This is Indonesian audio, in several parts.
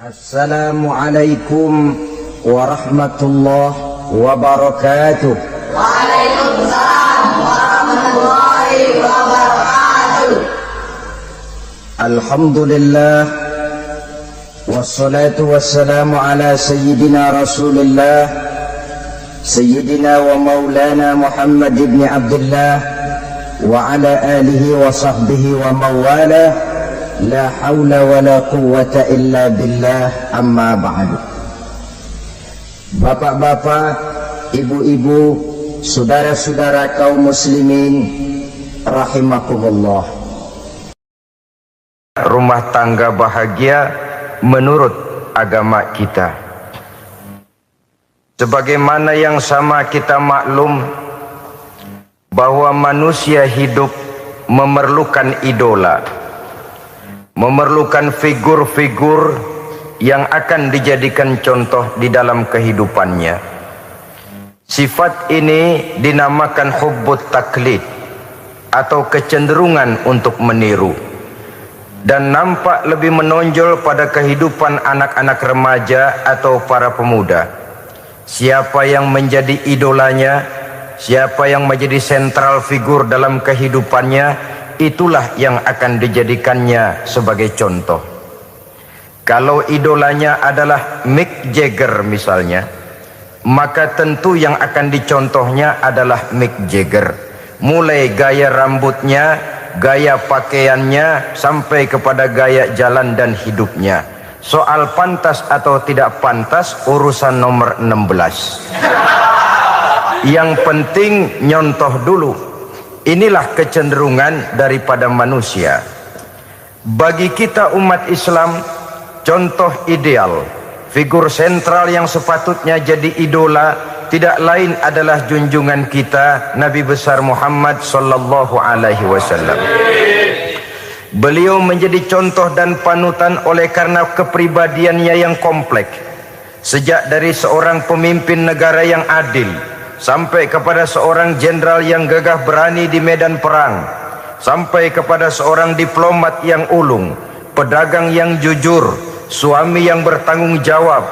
Assalamualaikum warahmatullahi wabarakatuh. Waalaikumsalam warahmatullahi wabarakatuh. Alhamdulillah wassalatu wassalamu ala sayyidina Rasulillah sayyidina wa maulana Muhammad ibn Abdullah wa ala alihi wa sahbihi wa mawala. La hawla wa la quwwata illa billah, amma ba'du. Bapak-bapak, ibu-ibu, saudara-saudara kaum muslimin rahimakumullah. Rumah tangga bahagia menurut agama kita. Sebagaimana yang sama kita maklum bahwa manusia hidup memerlukan idola, memerlukan figur-figur yang akan dijadikan contoh di dalam kehidupannya. Sifat ini dinamakan hubbut taklid atau kecenderungan untuk meniru, dan nampak lebih menonjol pada kehidupan anak-anak remaja atau para pemuda. Siapa yang menjadi idolanya, siapa yang menjadi sentral figur dalam kehidupannya, itulah yang akan dijadikannya sebagai contoh. Kalau idolanya adalah Mick Jagger misalnya, maka tentu yang akan dicontohnya adalah Mick Jagger. Mulai gaya rambutnya, gaya pakaiannya, sampai kepada gaya jalan dan hidupnya. Soal pantas atau tidak pantas urusan nomor 16. Yang penting nyontoh dulu. Inilah kecenderungan daripada manusia. Bagi kita umat Islam, contoh ideal, figur sentral yang sepatutnya jadi idola tidak lain adalah junjungan kita Nabi besar Muhammad sallallahu alaihi wasallam. Beliau menjadi contoh dan panutan oleh karena kepribadiannya yang kompleks. Sejak dari seorang pemimpin negara yang adil, sampai kepada seorang jenderal yang gagah berani di medan perang, sampai kepada seorang diplomat yang ulung, pedagang yang jujur, suami yang bertanggung jawab,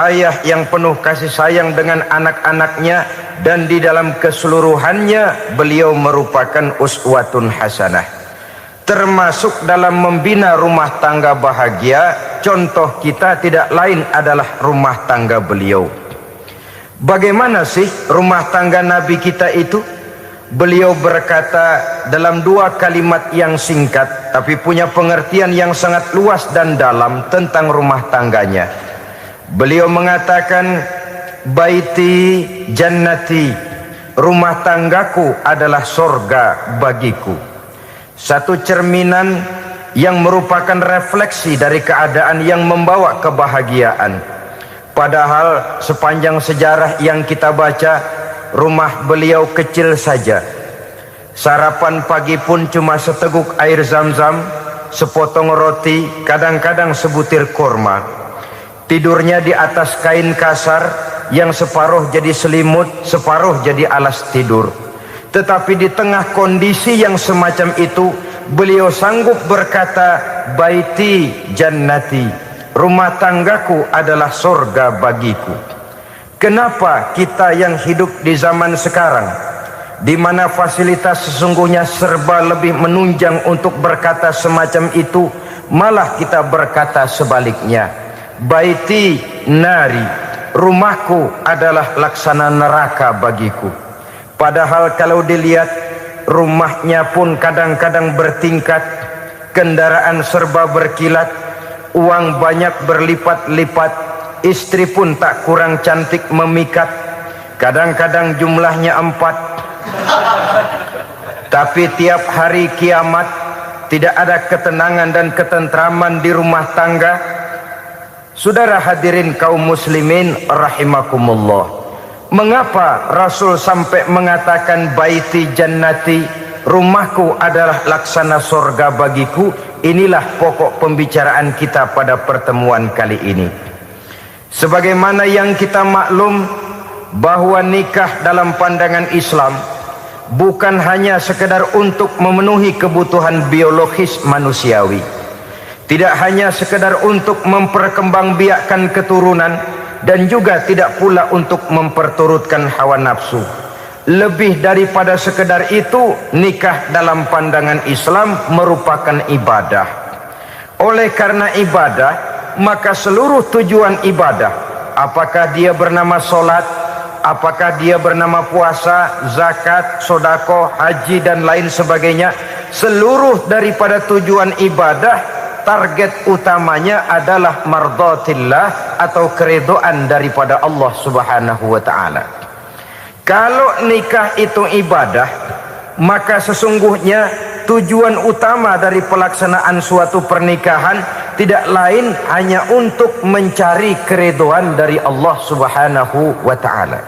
ayah yang penuh kasih sayang dengan anak-anaknya, dan di dalam keseluruhannya beliau merupakan uswatun hasanah. Termasuk dalam membina rumah tangga bahagia, contoh kita tidak lain adalah rumah tangga beliau. Bagaimana sih rumah tangga Nabi kita itu? Beliau berkata dalam dua kalimat yang singkat tapi punya pengertian yang sangat luas dan dalam tentang rumah tangganya. Beliau mengatakan, baiti jannati, rumah tanggaku adalah sorga bagiku. Satu cerminan yang merupakan refleksi dari keadaan yang membawa kebahagiaan. Padahal sepanjang sejarah yang kita baca, rumah beliau kecil saja. Sarapan pagi pun cuma seteguk air zam-zam, sepotong roti, kadang-kadang sebutir kurma. Tidurnya di atas kain kasar yang separuh jadi selimut, separuh jadi alas tidur. Tetapi di tengah kondisi yang semacam itu, beliau sanggup berkata, baiti jannati, rumah tanggaku adalah surga bagiku. Kenapa kita yang hidup di zaman sekarang, di mana fasilitas sesungguhnya serba lebih menunjang untuk berkata semacam itu, malah kita berkata sebaliknya, baiti nari, rumahku adalah laksana neraka bagiku. Padahal kalau dilihat, rumahnya pun kadang-kadang bertingkat, kendaraan serba berkilat, uang banyak berlipat-lipat, istri pun tak kurang cantik memikat, kadang-kadang jumlahnya 4. Tapi tiap hari kiamat tidak ada ketenangan dan ketentraman di rumah tangga. Saudara hadirin kaum muslimin rahimakumullah, mengapa Rasul sampai mengatakan baiti jannati, rumahku adalah laksana surga bagiku? Inilah pokok pembicaraan kita pada pertemuan kali ini. Sebagaimana yang kita maklum bahwa nikah dalam pandangan Islam bukan hanya sekedar untuk memenuhi kebutuhan biologis manusiawi, tidak hanya sekedar untuk memperkembangbiakkan keturunan, dan juga tidak pula untuk memperturutkan hawa nafsu. Lebih daripada sekedar itu, nikah dalam pandangan Islam merupakan ibadah. Oleh karena ibadah, maka seluruh tujuan ibadah, apakah dia bernama solat, apakah dia bernama puasa, zakat, sodako, haji dan lain sebagainya, seluruh daripada tujuan ibadah, target utamanya adalah mardhatillah atau keridhaan daripada Allah Subhanahu wa taala. Kalau nikah itu ibadah, maka sesungguhnya tujuan utama dari pelaksanaan suatu pernikahan tidak lain hanya untuk mencari keridhaan dari Allah Subhanahu wa taala.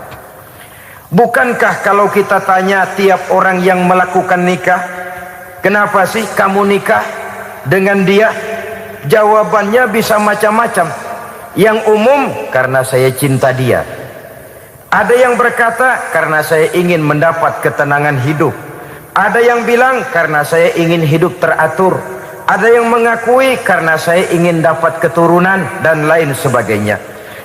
Bukankah kalau kita tanya tiap orang yang melakukan nikah, kenapa sih kamu nikah dengan dia? Jawabannya bisa macam-macam. Yang umum, karena saya cinta dia. Ada yang berkata, karena saya ingin mendapat ketenangan hidup. Ada yang bilang, karena saya ingin hidup teratur. Ada yang mengakui, karena saya ingin dapat keturunan dan lain sebagainya.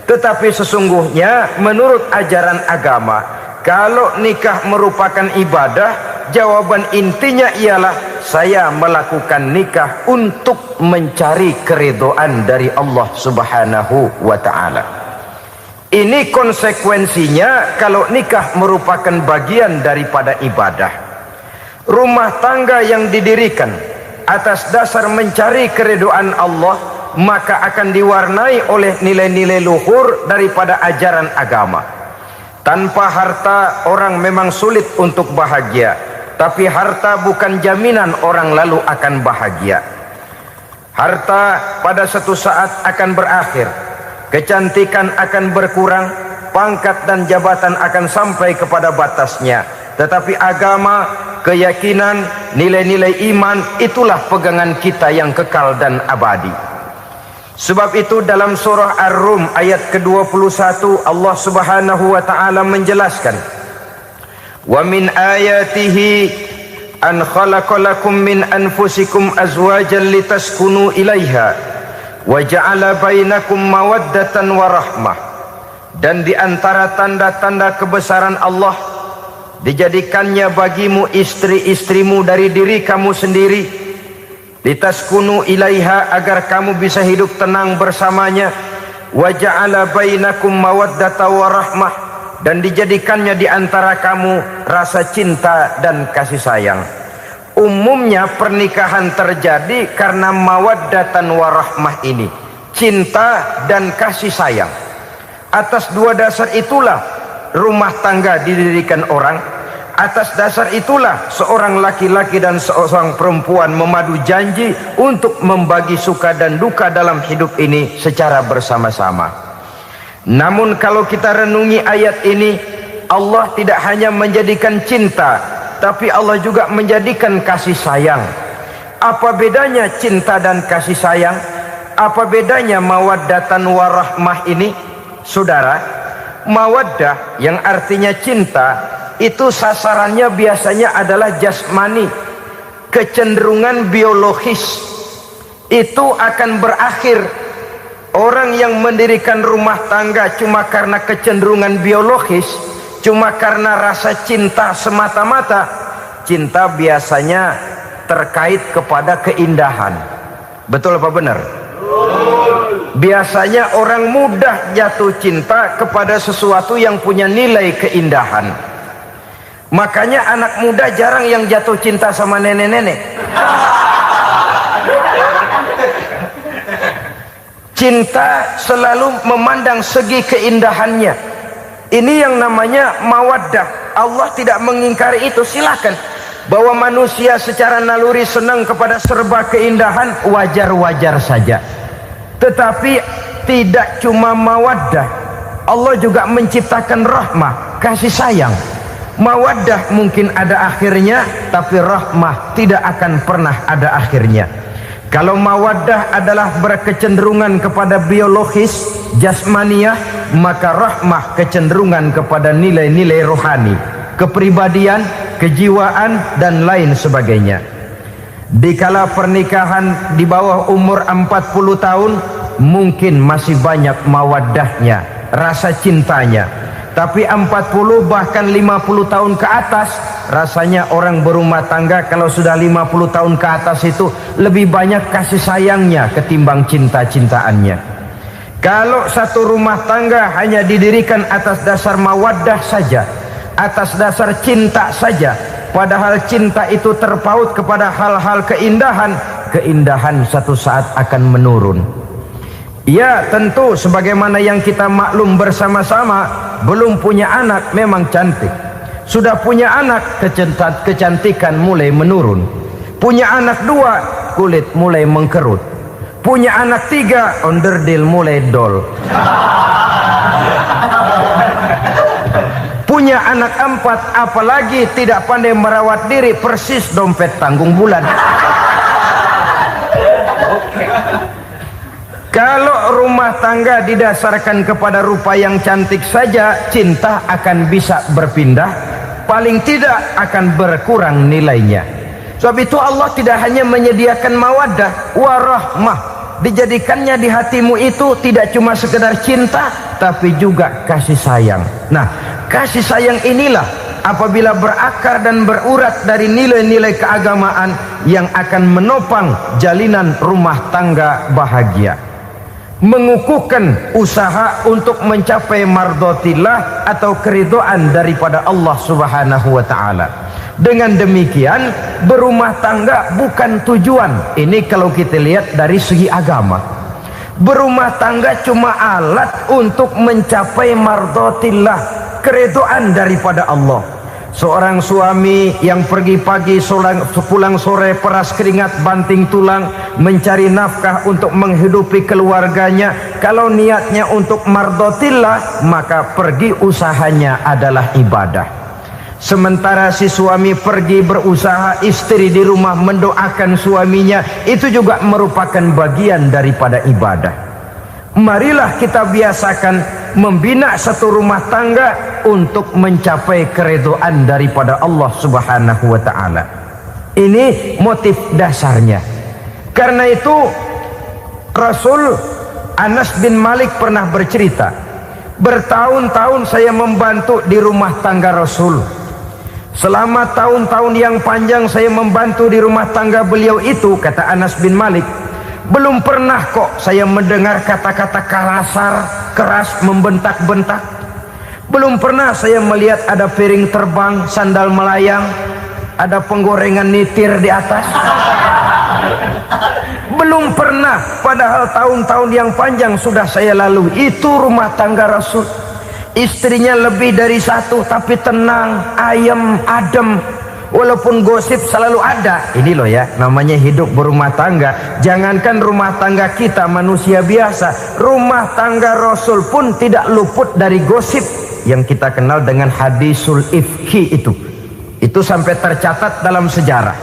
Tetapi sesungguhnya menurut ajaran agama, kalau nikah merupakan ibadah, jawaban intinya ialah saya melakukan nikah untuk mencari keridhaan dari Allah Subhanahu wa taala. Ini konsekuensinya kalau nikah merupakan bagian daripada ibadah. Rumah tangga yang didirikan atas dasar mencari keridhaan Allah, maka akan diwarnai oleh nilai-nilai luhur daripada ajaran agama. Tanpa harta orang memang sulit untuk bahagia, tapi harta bukan jaminan orang lalu akan bahagia. Harta pada suatu saat akan berakhir, kecantikan akan berkurang, pangkat dan jabatan akan sampai kepada batasnya. Tetapi agama, keyakinan, nilai-nilai iman, itulah pegangan kita yang kekal dan abadi. Sebab itu dalam surah Ar-Rum ayat ke-21 Allah Subhanahu wa taala menjelaskan, "Wa min ayatihi an khalaqalakum min anfusikum azwajan litaskunu ilaiha wa ja'ala bainakum mawaddatan wa rahmah." Dan di antara tanda-tanda kebesaran Allah, dijadikannya bagimu istri-istrimu dari diri kamu sendiri, litaskunu ilaiha, agar kamu bisa hidup tenang bersamanya, wa ja'ala bainakum mawaddatan wa rahmah, dan dijadikannya di antara kamu rasa cinta dan kasih sayang. Umumnya pernikahan terjadi karena mawaddatan warahmah ini, cinta dan kasih sayang. Atas dua dasar itulah rumah tangga didirikan orang. Atas dasar itulah seorang laki-laki dan seorang perempuan memadu janji untuk membagi suka dan duka dalam hidup ini secara bersama-sama. Namun kalau kita renungi ayat ini, Allah tidak hanya menjadikan cinta, tapi Allah juga menjadikan kasih sayang. Apa bedanya cinta dan kasih sayang? Apa bedanya mawaddatan warahmah ini? Saudara, mawaddah yang artinya cinta, itu sasarannya biasanya adalah jasmani, kecenderungan biologis. Itu akan berakhir. Orang yang mendirikan rumah tangga cuma karena kecenderungan biologis, cuma karena rasa cinta semata-mata, cinta biasanya terkait kepada keindahan. Betul apa benar? Biasanya orang mudah jatuh cinta kepada sesuatu yang punya nilai keindahan. Makanya anak muda jarang yang jatuh cinta sama nenek-nenek. Cinta selalu memandang segi keindahannya. Ini yang namanya mawaddah. Allah tidak mengingkari itu, silakan. Bahwa manusia secara naluri senang kepada serba keindahan, wajar-wajar saja. Tetapi tidak cuma mawaddah, Allah juga menciptakan rahmah, kasih sayang. Mawaddah mungkin ada akhirnya, tapi rahmah tidak akan pernah ada akhirnya. Kalau mawaddah adalah berkecenderungan kepada biologis, jasmaniah, maka rahmah kecenderungan kepada nilai-nilai rohani, kepribadian, kejiwaan dan lain sebagainya. Dikala pernikahan di bawah umur 40 tahun, mungkin masih banyak mawaddahnya, rasa cintanya. Tapi 40 bahkan 50 tahun ke atas, rasanya orang berumah tangga kalau sudah 50 tahun ke atas itu lebih banyak kasih sayangnya ketimbang cinta-cintaannya. Kalau satu rumah tangga hanya didirikan atas dasar mawaddah saja, atas dasar cinta saja, padahal cinta itu terpaut kepada hal-hal keindahan, keindahan satu saat akan menurun. Ya, tentu sebagaimana yang kita maklum bersama-sama, belum punya anak memang cantik. Sudah punya anak, kecantikan mulai menurun. Punya anak 2, kulit mulai mengkerut. Punya anak 3, onderdil mulai dol. Punya anak 4, apalagi tidak pandai merawat diri, persis dompet tanggung bulan. Kalau rumah tangga didasarkan kepada rupa yang cantik saja, cinta akan bisa berpindah, paling tidak akan berkurang nilainya. Sebab itu Allah tidak hanya menyediakan mawaddah warahmah, dijadikannya di hatimu itu tidak cuma sekedar cinta, tapi juga kasih sayang. Nah, kasih sayang inilah apabila berakar dan berurat dari nilai-nilai keagamaan yang akan menopang jalinan rumah tangga bahagia, mengukuhkan usaha untuk mencapai mardhatillah atau keridhaan daripada Allah Subhanahu wa taala. Dengan demikian, berumah tangga bukan tujuan. Ini kalau kita lihat dari segi agama. Berumah tangga cuma alat untuk mencapai mardhatillah, keridhaan daripada Allah. Seorang suami yang pergi pagi pulang sore peras keringat banting tulang mencari nafkah untuk menghidupi keluarganya, kalau niatnya untuk mardhatillah maka pergi usahanya adalah ibadah. Sementara si suami pergi berusaha, istri di rumah mendoakan suaminya, itu juga merupakan bagian daripada ibadah. Marilah kita biasakan membina satu rumah tangga untuk mencapai keridhaan daripada Allah Subhanahu wa taala. Ini motif dasarnya. Karena itu Rasul Anas bin Malik pernah bercerita, bertahun-tahun saya membantu di rumah tangga Rasul. Selama tahun-tahun yang panjang saya membantu di rumah tangga beliau itu, kata Anas bin Malik, belum pernah kok saya mendengar kata-kata kasar, keras, membentak-bentak. Belum pernah saya melihat ada piring terbang, sandal melayang, ada penggorengan nitir di atas. Belum pernah, padahal tahun-tahun yang panjang sudah saya lalui. Itu rumah tangga Rasul. Istrinya lebih dari satu, tapi tenang, ayem, adem. Walaupun gosip selalu ada. Ini loh ya, namanya hidup berumah tangga. Jangankan rumah tangga kita manusia biasa, rumah tangga Rasul pun tidak luput dari gosip yang kita kenal dengan hadisul ifki itu. Itu sampai tercatat dalam sejarah.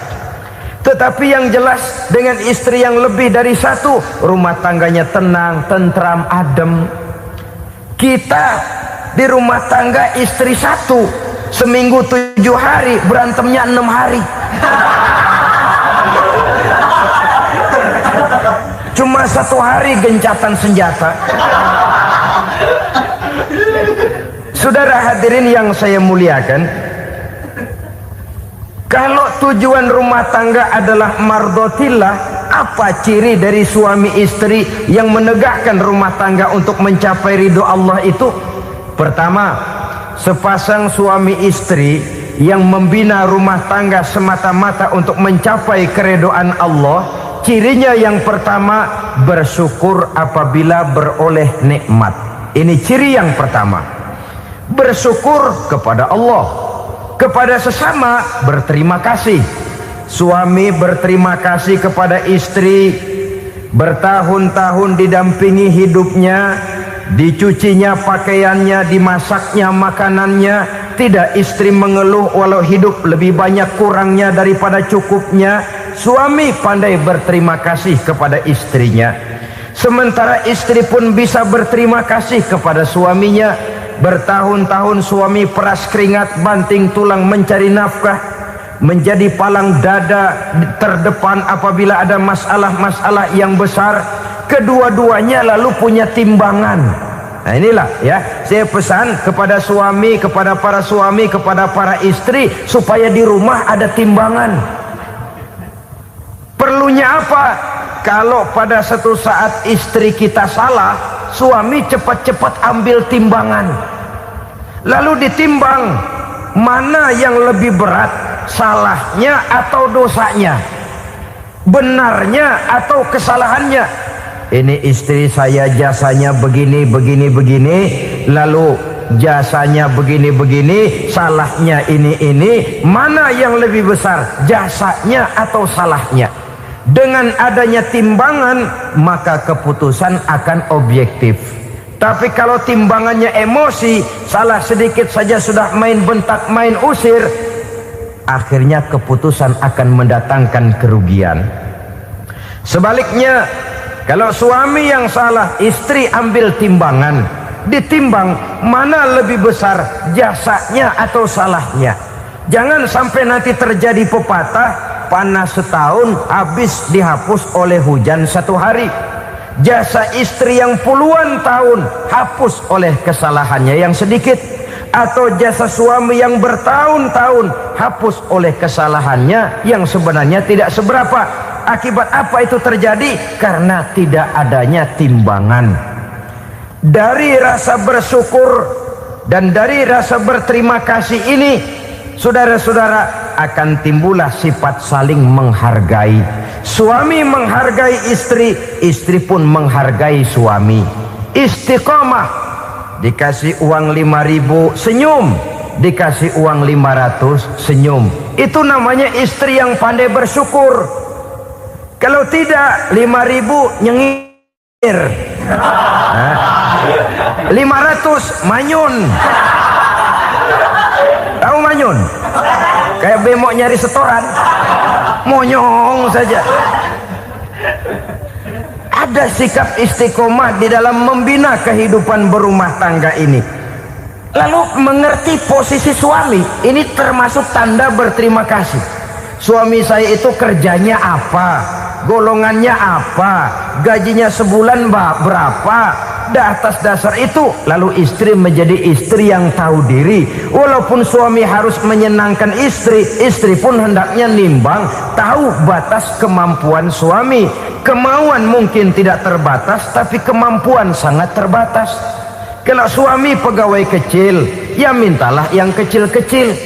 Tetapi yang jelas, dengan istri yang lebih dari satu, rumah tangganya tenang, tentram, adem. Kita di rumah tangga istri satu, seminggu 7 hari, berantemnya 6 hari. Cuma 1 hari gencatan senjata. Saudara hadirin yang saya muliakan, kalau tujuan rumah tangga adalah mardhatillah, apa ciri dari suami istri yang menegakkan rumah tangga untuk mencapai ridho Allah itu? Pertama, sepasang suami istri yang membina rumah tangga semata-mata untuk mencapai keridhaan Allah, cirinya yang pertama, bersyukur apabila beroleh nikmat. Ini ciri yang pertama. Bersyukur kepada Allah, kepada sesama berterima kasih. Suami berterima kasih kepada istri, bertahun-tahun didampingi hidupnya, dicucinya pakaiannya, dimasaknya makanannya. Tidak istri mengeluh walau hidup lebih banyak kurangnya daripada cukupnya. Suami pandai berterima kasih kepada istrinya. Sementara istri pun bisa berterima kasih kepada suaminya. Bertahun-tahun suami peras keringat, banting tulang mencari nafkah, menjadi palang dada terdepan apabila ada masalah-masalah yang besar. Kedua-duanya lalu punya timbangan. Nah inilah ya, saya pesan kepada suami, kepada para suami, kepada para istri, supaya di rumah ada timbangan. Perlunya apa? Kalau pada satu saat istri kita salah, suami cepat-cepat ambil timbangan, lalu ditimbang mana yang lebih berat, salahnya atau dosanya, benarnya atau kesalahannya. Ini istri saya jasanya begini, lalu jasanya begini, salahnya ini, mana yang lebih besar, jasanya atau salahnya? Dengan adanya timbangan, maka keputusan akan objektif. Tapi kalau timbangannya emosi, salah sedikit saja sudah main bentak, main usir, akhirnya keputusan akan mendatangkan kerugian. Sebaliknya, kalau suami yang salah, istri ambil timbangan, ditimbang mana lebih besar, jasanya atau salahnya. Jangan sampai nanti terjadi pepatah, panas setahun habis dihapus oleh hujan satu hari. Jasa istri yang puluhan tahun hapus oleh kesalahannya yang sedikit, atau jasa suami yang bertahun-tahun hapus oleh kesalahannya yang sebenarnya tidak seberapa. Akibat apa itu terjadi? Karena tidak adanya timbangan. Dari rasa bersyukur dan dari rasa berterima kasih ini, saudara-saudara, akan timbullah sifat saling menghargai. Suami menghargai istri, istri pun menghargai suami. Istiqomah, dikasih uang 5.000 senyum, dikasih uang 500 senyum. Itu namanya istri yang pandai bersyukur. Kalau tidak, 5.000 nyengir, 500 manyun. Tahu manyun? Kayak bemok nyari setoran, monyong saja. Ada sikap istiqomah di dalam membina kehidupan berumah tangga ini. Lalu mengerti posisi suami, ini termasuk tanda berterima kasih. Suami saya itu kerjanya apa, golongannya apa, gajinya sebulan berapa. Atas dasar itu, lalu istri menjadi istri yang tahu diri. Walaupun suami harus menyenangkan istri, istri pun hendaknya nimbang, tahu batas kemampuan suami. Kemauan mungkin tidak terbatas, tapi kemampuan sangat terbatas. Kalau suami pegawai kecil, ya mintalah yang kecil-kecil.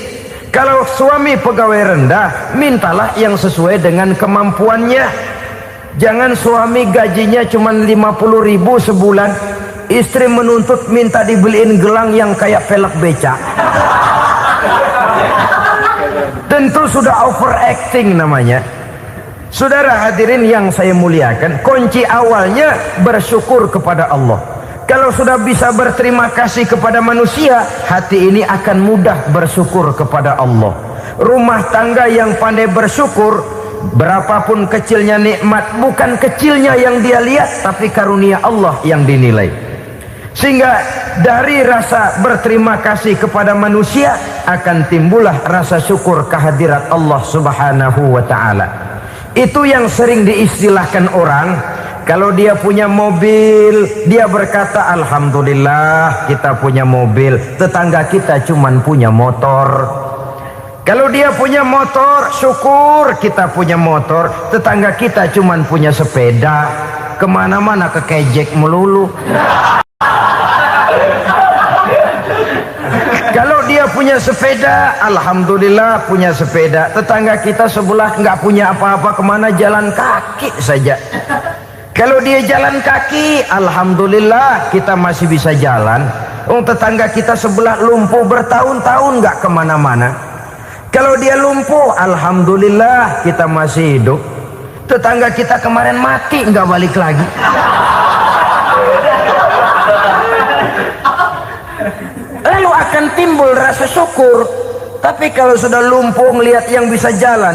Kalau suami pegawai rendah, mintalah yang sesuai dengan kemampuannya. Jangan suami gajinya cuma 50.000 sebulan, istri menuntut minta dibeliin gelang yang kayak pelek beca. Tentu sudah overacting namanya. Saudara hadirin yang saya muliakan, kunci awalnya bersyukur kepada Allah. Kalau sudah bisa berterima kasih kepada manusia, hati ini akan mudah bersyukur kepada Allah. Rumah tangga yang pandai bersyukur, berapapun kecilnya nikmat, bukan kecilnya yang dia lihat, tapi karunia Allah yang dinilai. Sehingga dari rasa berterima kasih kepada manusia akan timbullah rasa syukur kehadirat Allah Subhanahu wa ta'ala. Itu yang sering diistilahkan orang, kalau dia punya mobil, dia berkata alhamdulillah kita punya mobil, tetangga kita cuman punya motor. Kalau dia punya motor, syukur kita punya motor, tetangga kita cuman punya sepeda, kemana-mana kekejek melulu. Kalau dia punya sepeda, alhamdulillah punya sepeda, tetangga kita sebelah nggak punya apa-apa, kemana jalan kaki saja. Kalau dia jalan kaki, alhamdulillah kita masih bisa jalan. Tetangga kita sebelah lumpuh bertahun-tahun nggak kemana-mana. Kalau dia lumpuh, alhamdulillah kita masih hidup. Tetangga kita kemarin mati nggak balik lagi. Lalu akan timbul rasa syukur. Tapi kalau sudah lumpuh ngelihat yang bisa jalan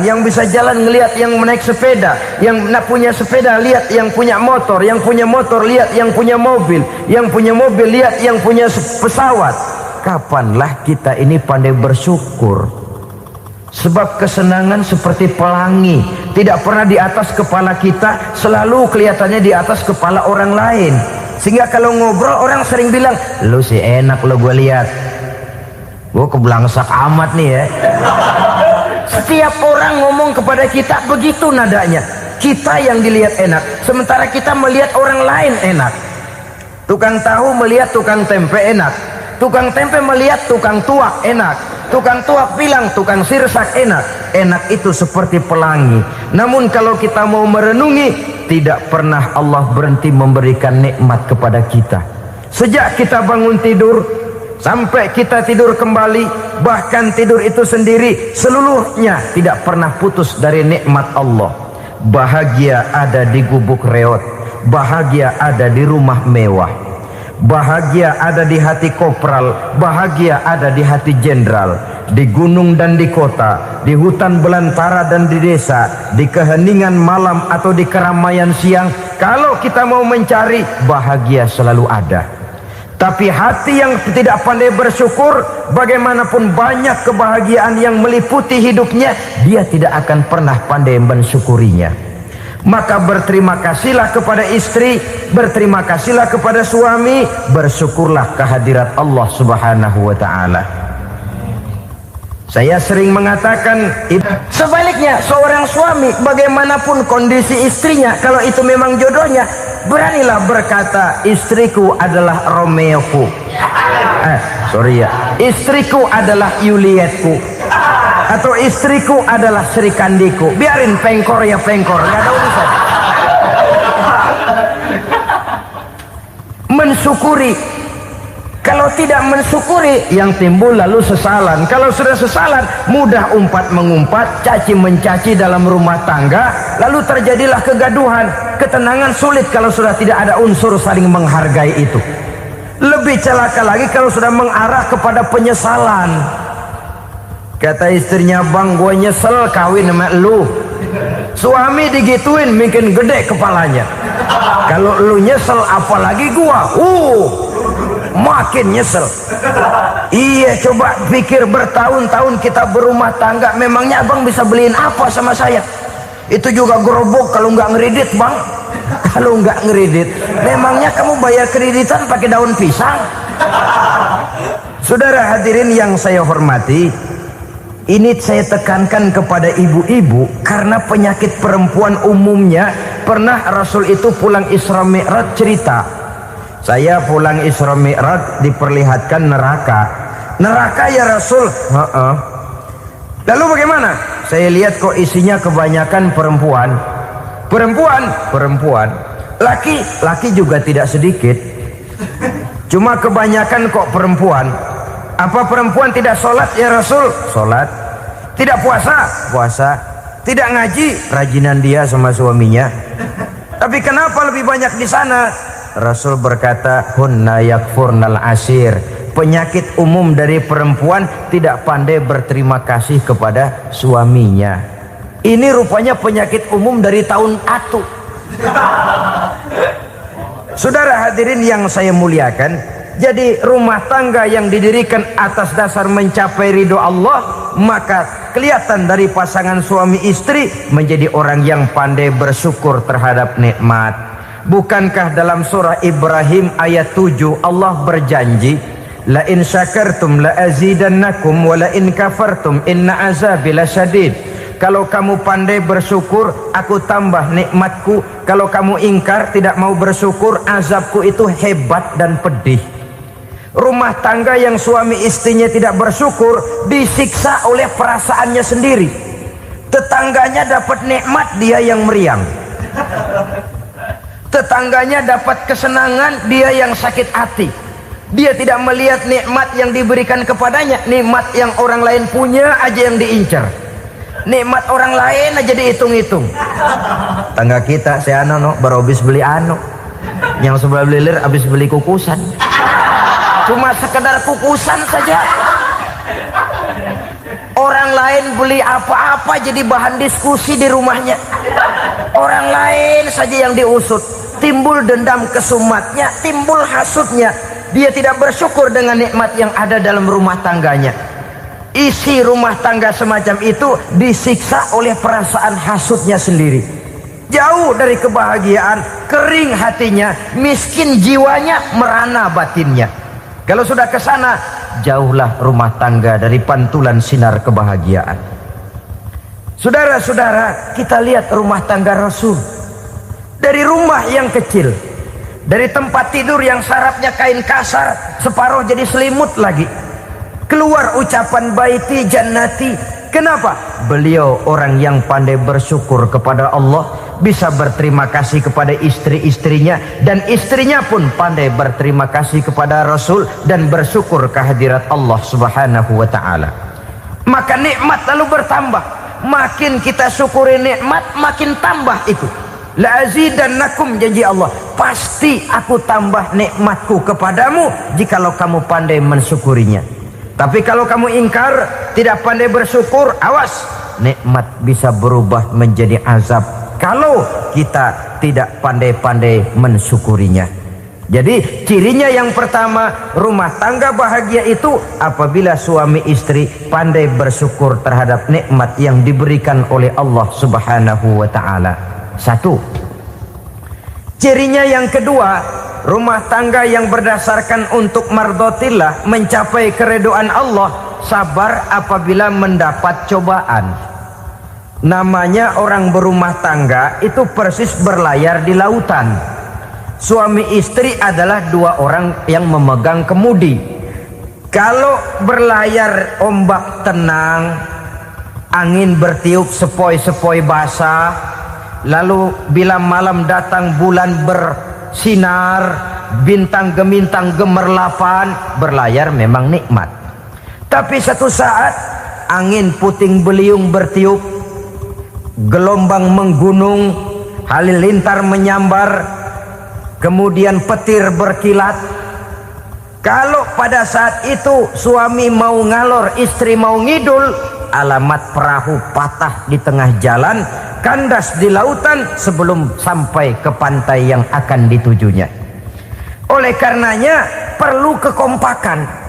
ngelihat yang menaik sepeda, yang punya sepeda lihat yang punya motor lihat yang punya mobil lihat yang punya pesawat. Kapanlah kita ini pandai bersyukur? Sebab kesenangan seperti pelangi, tidak pernah di atas kepala kita, selalu kelihatannya di atas kepala orang lain. Sehingga kalau ngobrol orang sering bilang, lu sih enak lo gue lihat, gue kebelangsak amat nih ya. Setiap orang ngomong kepada kita begitu nadanya. Kita yang dilihat enak, sementara kita melihat orang lain enak. Tukang tahu melihat tukang tempe enak, tukang tempe melihat tukang tuak enak, tukang tuak bilang tukang sirsak enak. Enak itu seperti pelangi. Namun kalau kita mau merenungi, tidak pernah Allah berhenti memberikan nikmat kepada kita. Sejak kita bangun tidur sampai kita tidur kembali, bahkan tidur itu sendiri, seluruhnya tidak pernah putus dari nikmat Allah. Bahagia ada di gubuk reot, bahagia ada di rumah mewah, bahagia ada di hati kopral, bahagia ada di hati jenderal, di gunung dan di kota, di hutan belantara dan di desa, di keheningan malam atau di keramaian siang. Kalau kita mau mencari, bahagia selalu ada. Tapi hati yang tidak pandai bersyukur, bagaimanapun banyak kebahagiaan yang meliputi hidupnya, dia tidak akan pernah pandai mensyukurinya. Maka berterima kasihlah kepada istri, berterima kasihlah kepada suami, bersyukurlah kehadirat Allah Subhanahu wa ta'ala. Saya sering mengatakan, sebaliknya seorang suami bagaimanapun kondisi istrinya, kalau itu memang jodohnya, beranilah berkata, istriku adalah Romeoku, istriku adalah Julietku, atau istriku adalah Sri Kandiku. Biarin pengkor ya pengkor, nggak ada urusan. Mensyukuri. Kalau tidak mensyukuri, yang timbul lalu sesalan. Kalau sudah sesalan, mudah umpat mengumpat, caci mencaci dalam rumah tangga, lalu terjadilah kegaduhan. Ketenangan sulit kalau sudah tidak ada unsur saling menghargai itu. Lebih celaka lagi kalau sudah mengarah kepada penyesalan. Kata istrinya, bang gue nyesel kawin sama lu. Suami digituin bikin gede kepalanya. Kalau lu nyesel apalagi gua, makin nyesel. Iya, coba pikir bertahun-tahun kita berumah tangga, memangnya abang bisa beliin apa sama saya? Itu juga gerobok kalau nggak ngeridit bang. Kalau nggak ngeridit, memangnya kamu bayar kreditan pakai daun pisang? Saudara hadirin yang saya hormati, ini saya tekankan kepada ibu-ibu karena penyakit perempuan umumnya. Pernah Rasul itu pulang Isra Mi'raj cerita, saya pulang Isra Mi'raj diperlihatkan neraka. Neraka ya Rasul? Lalu bagaimana? Saya lihat kok isinya kebanyakan perempuan. Perempuan. Laki juga tidak sedikit. Cuma kebanyakan kok perempuan. Apa perempuan tidak sholat ya Rasul? Sholat. Tidak puasa? Puasa. Tidak ngaji? Rajinan dia sama suaminya. Tapi kenapa lebih banyak di sana? Rasul berkata, hunna yakfurnal ashir. Penyakit umum dari perempuan tidak pandai berterima kasih kepada suaminya. Ini rupanya penyakit umum dari tahun atu. Saudara hadirin yang saya muliakan, jadi rumah tangga yang didirikan atas dasar mencapai ridho Allah, maka kelihatan dari pasangan suami istri menjadi orang yang pandai bersyukur terhadap nikmat. Bukankah dalam surah Ibrahim ayat 7 Allah berjanji, la in syakartum la azidannakum wa la in kafartum inna azabi lasyadid. Kalau kamu pandai bersyukur, aku tambah nikmatku. Kalau kamu ingkar, tidak mau bersyukur, azabku itu hebat dan pedih. Rumah tangga yang suami istrinya tidak bersyukur disiksa oleh perasaannya sendiri. Tetangganya dapat nikmat, dia yang meriang. Tetangganya dapat kesenangan, dia yang sakit hati. Dia tidak melihat nikmat yang diberikan kepadanya. Nikmat yang orang lain punya aja yang diincar. Nikmat orang lain aja dihitung-hitung. Tangga kita, saya baru habis beli yang sebelah belilir habis beli kukusan. Cuma sekedar kukusan saja. Orang lain beli apa-apa jadi bahan diskusi di rumahnya. Orang lain saja yang diusut. Timbul dendam kesumatnya, timbul hasutnya. Dia tidak bersyukur dengan nikmat yang ada dalam rumah tangganya. isi rumah tangga semacam itu disiksa oleh perasaan hasutnya sendiri. Jauh dari kebahagiaan, kering hatinya, miskin jiwanya, merana batinnya. Kalau sudah ke sana, jauhlah rumah tangga dari pantulan sinar kebahagiaan. Saudara-saudara, kita lihat rumah tangga Rasul. Dari rumah yang kecil, dari tempat tidur yang sarapnya kain kasar, separuh jadi selimut lagi, keluar ucapan baiti jannati. Kenapa? Beliau orang yang pandai bersyukur kepada Allah, bisa berterima kasih kepada istri-istrinya, dan istrinya pun pandai berterima kasih kepada Rasul dan bersyukur kehadirat Allah Subhanahu wa taala. Maka nikmat lalu bertambah. Makin kita syukuri nikmat, makin tambah itu. La azidannakum, janji Allah, pasti aku tambah nikmatku kepadamu jikalau kamu pandai mensyukurinya. Tapi kalau kamu ingkar, tidak pandai bersyukur, awas, nikmat bisa berubah menjadi azab kalau kita tidak pandai-pandai mensyukurinya. Jadi cirinya yang pertama, rumah tangga bahagia itu apabila suami istri pandai bersyukur terhadap nikmat yang diberikan oleh Allah Subhanahu wa taala. Satu. Cirinya yang kedua, rumah tangga yang berdasarkan untuk mardotillah, mencapai keredoan Allah, sabar apabila mendapat cobaan. Namanya orang berumah tangga itu persis berlayar di lautan. Suami istri adalah dua orang yang memegang kemudi. Kalau berlayar ombak tenang, angin bertiup sepoi-sepoi basah, lalu bila malam datang bulan bersinar, bintang gemintang gemerlapan, berlayar memang nikmat. Tapi satu saat angin puting beliung bertiup, gelombang menggunung, halilintar menyambar, kemudian petir berkilat. Kalau pada saat itu suami mau ngalor, istri mau ngidul, alamat perahu patah di tengah jalan, kandas di lautan sebelum sampai ke pantai yang akan ditujunya. Oleh karenanya perlu kekompakan.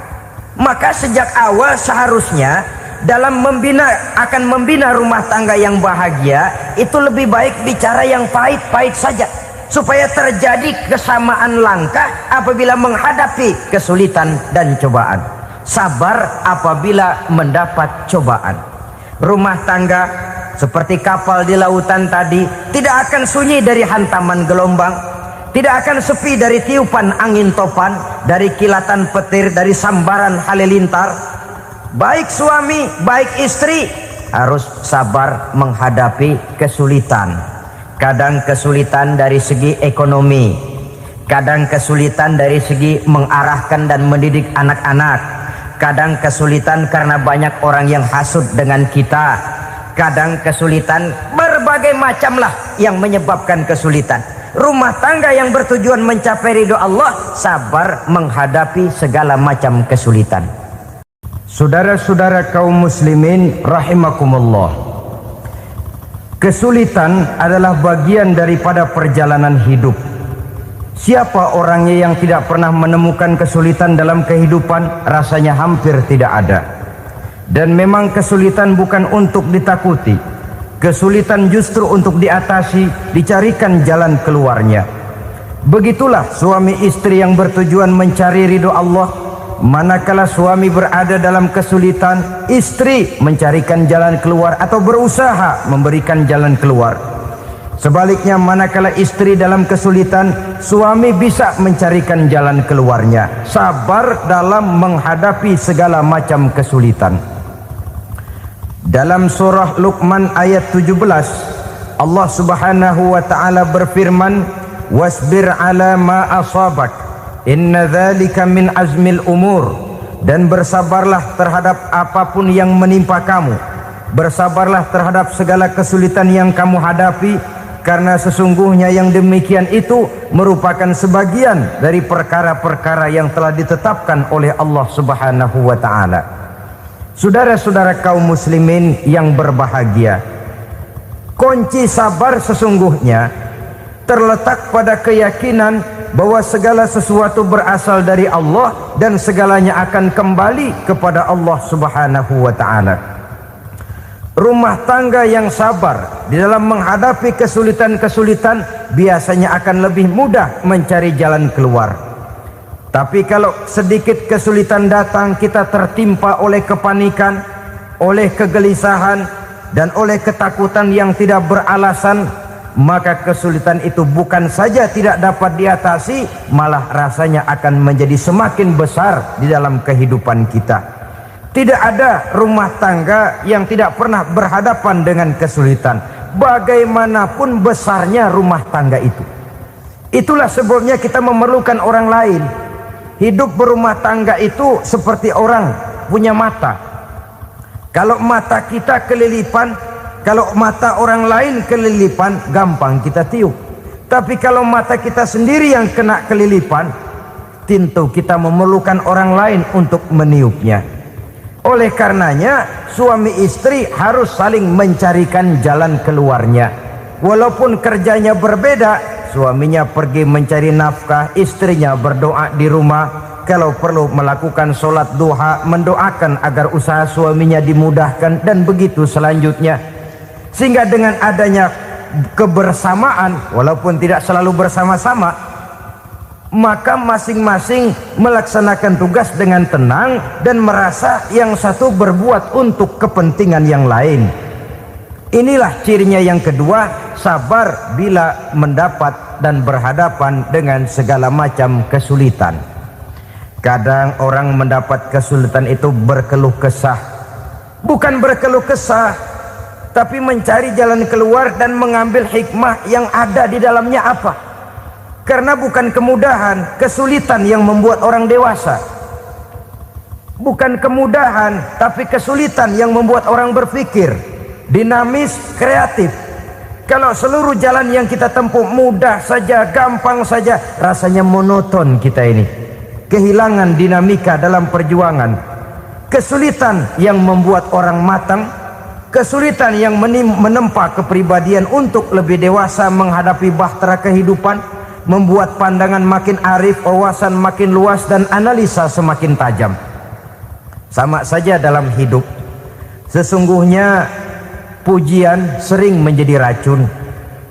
Maka sejak awal seharusnya dalam akan membina rumah tangga yang bahagia itu lebih baik bicara yang pahit-pahit saja, supaya terjadi kesamaan langkah apabila menghadapi kesulitan dan cobaan. Sabar apabila mendapat cobaan. Rumah tangga seperti kapal di lautan tadi tidak akan sunyi dari hantaman gelombang, tidak akan sepi dari tiupan angin topan, dari kilatan petir, dari sambaran halilintar. Baik suami, baik istri harus sabar menghadapi kesulitan. Kadang kesulitan dari segi ekonomi, kadang kesulitan dari segi mengarahkan dan mendidik anak-anak, kadang kesulitan karena banyak orang yang hasut dengan kita, kadang kesulitan berbagai macam lah yang menyebabkan kesulitan. Rumah tangga yang bertujuan mencapai ridho Allah, sabar menghadapi segala macam kesulitan. Saudara-saudara kaum muslimin rahimakumullah, kesulitan adalah bagian daripada perjalanan hidup. Siapa orangnya yang tidak pernah menemukan kesulitan dalam kehidupan? Rasanya hampir tidak ada. Dan memang kesulitan bukan untuk ditakuti. Kesulitan justru untuk diatasi, dicarikan jalan keluarnya. Begitulah suami istri yang bertujuan mencari ridho Allah. Manakala suami berada dalam kesulitan, istri mencarikan jalan keluar atau berusaha memberikan jalan keluar. Sebaliknya, manakala istri dalam kesulitan, suami bisa mencarikan jalan keluarnya. Sabar dalam menghadapi segala macam kesulitan. Dalam surah Luqman ayat 17, Allah Subhanahu wa taala berfirman, "Wasbir 'ala ma asabak, inna dzalika min azmil umur." Dan bersabarlah terhadap apapun yang menimpa kamu. Bersabarlah terhadap segala kesulitan yang kamu hadapi, karena sesungguhnya yang demikian itu merupakan sebagian dari perkara-perkara yang telah ditetapkan oleh Allah Subhanahu wa taala. Saudara-saudara kaum muslimin yang berbahagia, kunci sabar sesungguhnya terletak pada keyakinan bahwa segala sesuatu berasal dari Allah dan segalanya akan kembali kepada Allah Subhanahu wa ta'ala. Rumah tangga yang sabar di dalam menghadapi kesulitan-kesulitan biasanya akan lebih mudah mencari jalan keluar. Tapi kalau sedikit kesulitan datang, kita tertimpa oleh kepanikan, oleh kegelisahan, dan oleh ketakutan yang tidak beralasan, maka kesulitan itu bukan saja tidak dapat diatasi, malah rasanya akan menjadi semakin besar di dalam kehidupan kita. Tidak ada rumah tangga yang tidak pernah berhadapan dengan kesulitan, bagaimanapun besarnya rumah tangga itu. Itulah sebabnya kita memerlukan orang lain. Hidup berumah tangga itu seperti orang punya mata. Kalau mata kita kelilipan, kalau mata orang lain kelilipan, gampang kita tiup. Tapi kalau mata kita sendiri yang kena kelilipan, tentu kita memerlukan orang lain untuk meniupnya. Oleh karenanya, suami istri harus saling mencarikan jalan keluarnya. Walaupun kerjanya berbeda, suaminya pergi mencari nafkah, istrinya berdoa di rumah. Kalau perlu melakukan sholat duha, mendoakan agar usaha suaminya dimudahkan, dan begitu selanjutnya. Sehingga dengan adanya kebersamaan, walaupun tidak selalu bersama-sama, maka masing-masing melaksanakan tugas dengan tenang dan merasa yang satu berbuat untuk kepentingan yang lain. Inilah cirinya yang kedua, sabar bila mendapat dan berhadapan dengan segala macam kesulitan. Kadang orang mendapat kesulitan itu berkeluh kesah. Bukan berkeluh kesah, tapi mencari jalan keluar dan mengambil hikmah yang ada di dalamnya apa. Karena bukan kemudahan, kesulitan yang membuat orang dewasa. Bukan kemudahan, tapi kesulitan yang membuat orang berpikir, dinamis, kreatif. Kalau seluruh jalan yang kita tempuh mudah saja, gampang saja, rasanya monoton kita ini. Kehilangan dinamika dalam perjuangan. Kesulitan yang membuat orang matang, kesulitan yang menempa kepribadian untuk lebih dewasa menghadapi bahtera kehidupan, membuat pandangan makin arif, wawasan makin luas, dan analisa semakin tajam. Sama saja dalam hidup. Sesungguhnya pujian sering menjadi racun,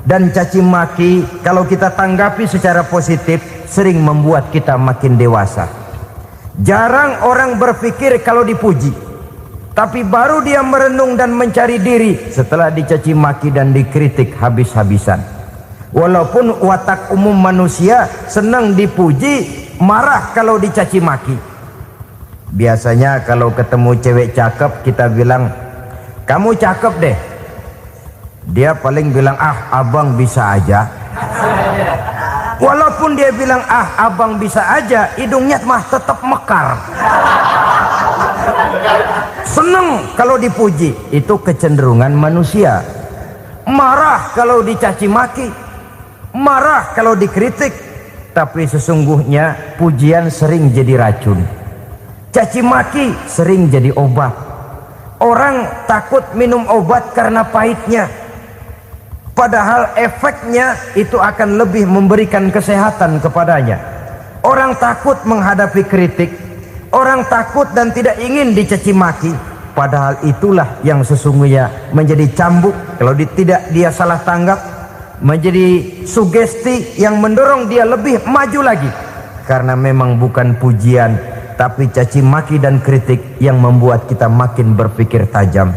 dan caci maki kalau kita tanggapi secara positif sering membuat kita makin dewasa. Jarang orang berpikir kalau dipuji, tapi baru dia merenung dan mencari diri setelah dicaci maki dan dikritik habis-habisan. Walaupun watak umum manusia senang dipuji, marah kalau dicaci maki. Biasanya kalau ketemu cewek cakep, kita bilang, "Kamu cakep deh." Dia paling bilang, "Ah, abang bisa aja." Walaupun dia bilang, "Ah, abang bisa aja," hidungnya mah tetap mekar. Senang kalau dipuji. Itu kecenderungan manusia. Marah kalau dicaci maki, marah kalau dikritik. Tapi sesungguhnya pujian sering jadi racun, caci maki sering jadi obat. Orang takut minum obat karena pahitnya, padahal efeknya itu akan lebih memberikan kesehatan kepadanya. Orang takut menghadapi kritik, orang takut dan tidak ingin dicaci maki, padahal itulah yang sesungguhnya menjadi cambuk kalau tidak dia salah tanggap, menjadi sugesti yang mendorong dia lebih maju lagi. Karena memang bukan pujian, tapi caci maki dan kritik yang membuat kita makin berpikir tajam.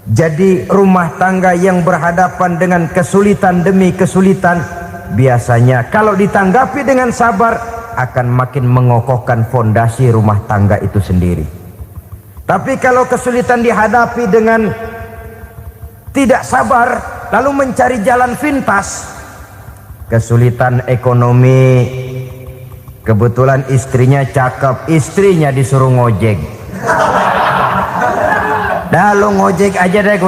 Jadi rumah tangga yang berhadapan dengan kesulitan demi kesulitan, biasanya kalau ditanggapi dengan sabar akan makin mengokohkan fondasi rumah tangga itu sendiri. Tapi kalau kesulitan dihadapi dengan tidak sabar, lalu mencari jalan pintas, kesulitan ekonomi, kebetulan istrinya cakep, istrinya disuruh ngojek. Dah lu ngojek aja deh,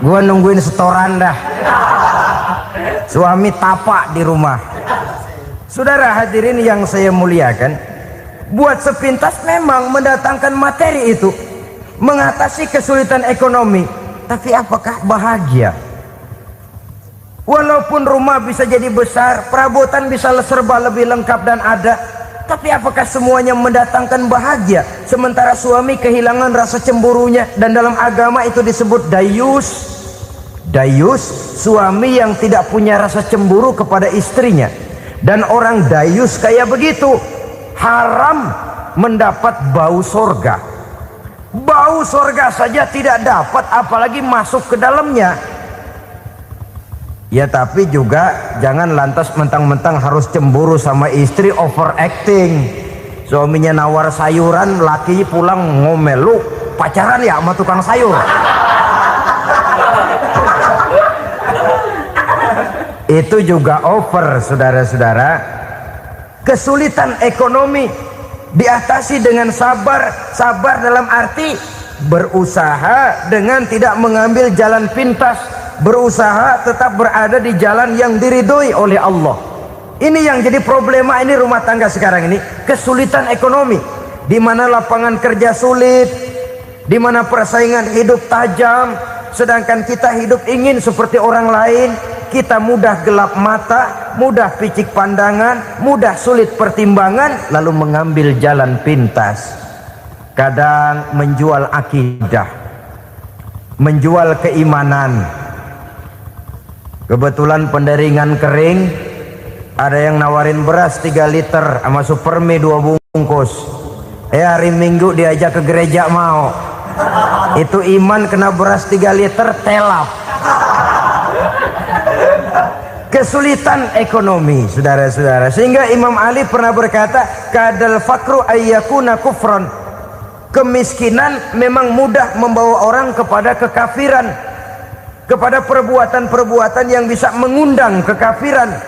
gua nungguin setoran dah. Suami tapak di rumah. Saudara hadirin yang saya muliakan, buat sepintas memang mendatangkan materi itu, mengatasi kesulitan ekonomi, tapi apakah bahagia? Walaupun rumah bisa jadi besar, perabotan bisa serba lebih lengkap dan ada, tapi apakah semuanya mendatangkan bahagia? Sementara suami kehilangan rasa cemburunya, dan dalam agama itu disebut dayus. Dayus, suami yang tidak punya rasa cemburu kepada istrinya. Dan orang dayus kayak begitu, haram mendapat bau sorga. Bau sorga saja tidak dapat, apalagi masuk ke dalamnya. Ya tapi juga jangan lantas mentang-mentang harus cemburu sama istri, overacting. Suaminya nawar sayuran, laki pulang ngomel, lu pacaran ya sama tukang sayur. Itu juga over, saudara-saudara. Kesulitan ekonomi diatasi dengan sabar. Sabar dalam arti berusaha dengan tidak mengambil jalan pintas, berusaha tetap berada di jalan yang diridhoi oleh Allah. Ini yang jadi problema ini rumah tangga sekarang ini, kesulitan ekonomi, di mana lapangan kerja sulit, di mana persaingan hidup tajam, sedangkan kita hidup ingin seperti orang lain. Kita mudah gelap mata, mudah picik pandangan, mudah sulit pertimbangan, lalu mengambil jalan pintas. Kadang menjual akidah, menjual keimanan. Kebetulan pendaringan kering, ada yang nawarin beras 3 liter sama supermie 2 bungkus. Hari Minggu diajak ke gereja mau. Itu iman kena beras 3 liter telap. Kesulitan ekonomi, saudara-saudara, sehingga Imam Ali pernah berkata, kadal fakru ayyakuna kufran. Kemiskinan memang mudah membawa orang kepada kekafiran, kepada perbuatan-perbuatan yang bisa mengundang kekafiran.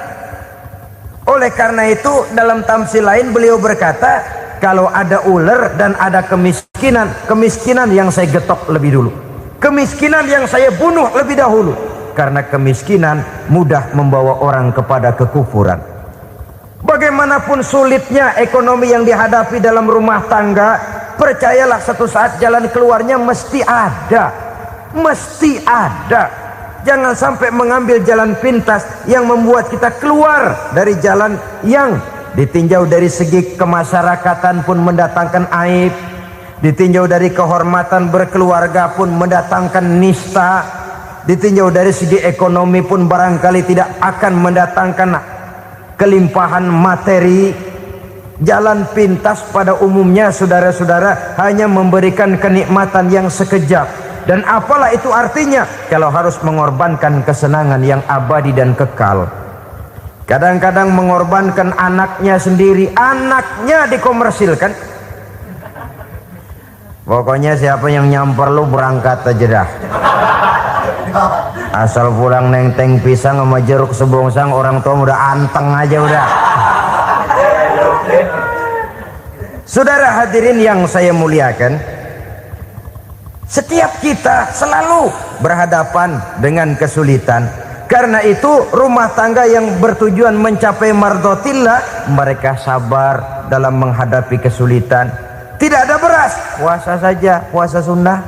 Oleh karena itu dalam tamsil lain beliau berkata, kalau ada ular dan ada kemiskinan, kemiskinan yang saya getok lebih dulu, kemiskinan yang saya bunuh lebih dahulu. Karena kemiskinan mudah membawa orang kepada kekufuran. Bagaimanapun sulitnya ekonomi yang dihadapi dalam rumah tangga, percayalah satu saat jalan keluarnya mesti ada. Mesti ada. Jangan sampai mengambil jalan pintas yang membuat kita keluar dari jalan yang ditinjau dari segi kemasyarakatan pun mendatangkan aib, ditinjau dari kehormatan berkeluarga pun mendatangkan nista, ditinjau dari segi ekonomi pun barangkali tidak akan mendatangkan kelimpahan materi. Jalan pintas pada umumnya, saudara-saudara, hanya memberikan kenikmatan yang sekejap. Dan apalah itu artinya kalau harus mengorbankan kesenangan yang abadi dan kekal. Kadang-kadang mengorbankan anaknya sendiri, anaknya dikomersilkan. Pokoknya siapa yang nyamper lu berangkat aja dah. Asal pulang nenteng pisang sama jeruk sebongsang, orang tua udah anteng aja udah. Saudara hadirin yang saya muliakan, setiap kita selalu berhadapan dengan kesulitan. Karena itu rumah tangga yang bertujuan mencapai mardhatillah, mereka sabar dalam menghadapi kesulitan. Tidak ada beras, puasa saja, puasa sunnah.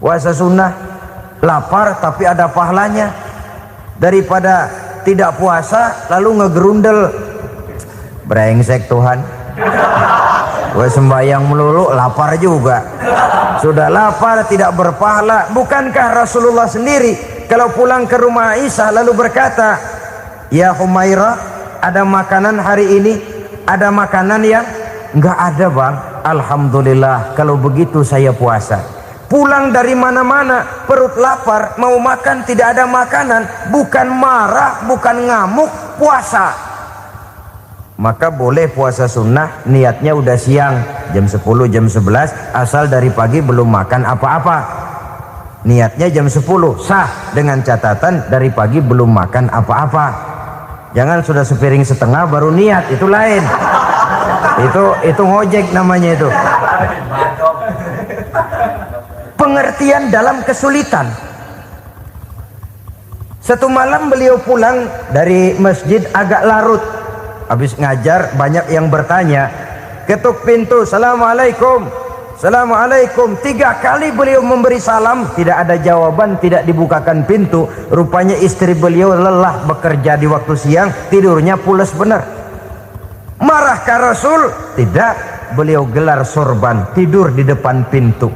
Puasa sunnah, lapar tapi ada pahalanya, daripada tidak puasa lalu ngegerundel. Brengsek Tuhan, gue sembahyang melulu lapar juga, sudah lapar tidak berpahala. Bukankah Rasulullah sendiri kalau pulang ke rumah Aisyah lalu berkata, ya Humairah, ada makanan hari ini? Ada makanan yang enggak ada bang. Alhamdulillah, kalau begitu saya puasa. Pulang dari mana-mana perut lapar, mau makan tidak ada makanan, bukan marah, bukan ngamuk, puasa. Maka boleh puasa sunnah, niatnya udah siang, jam 10, jam 11, asal dari pagi belum makan apa-apa. Niatnya jam 10, sah, dengan catatan dari pagi belum makan apa-apa. Jangan sudah sepiring setengah baru niat, itu lain. Itu ngojek namanya itu. Pengertian dalam kesulitan. Satu malam beliau pulang dari masjid agak larut. Habis ngajar banyak yang bertanya. Ketuk pintu, assalamualaikum. Assalamualaikum. 3 kali beliau memberi salam, tidak ada jawaban, tidak dibukakan pintu. Rupanya istri beliau lelah bekerja di waktu siang, tidurnya pules benar. Marahkah Rasul? Tidak. Beliau gelar sorban, tidur di depan pintu.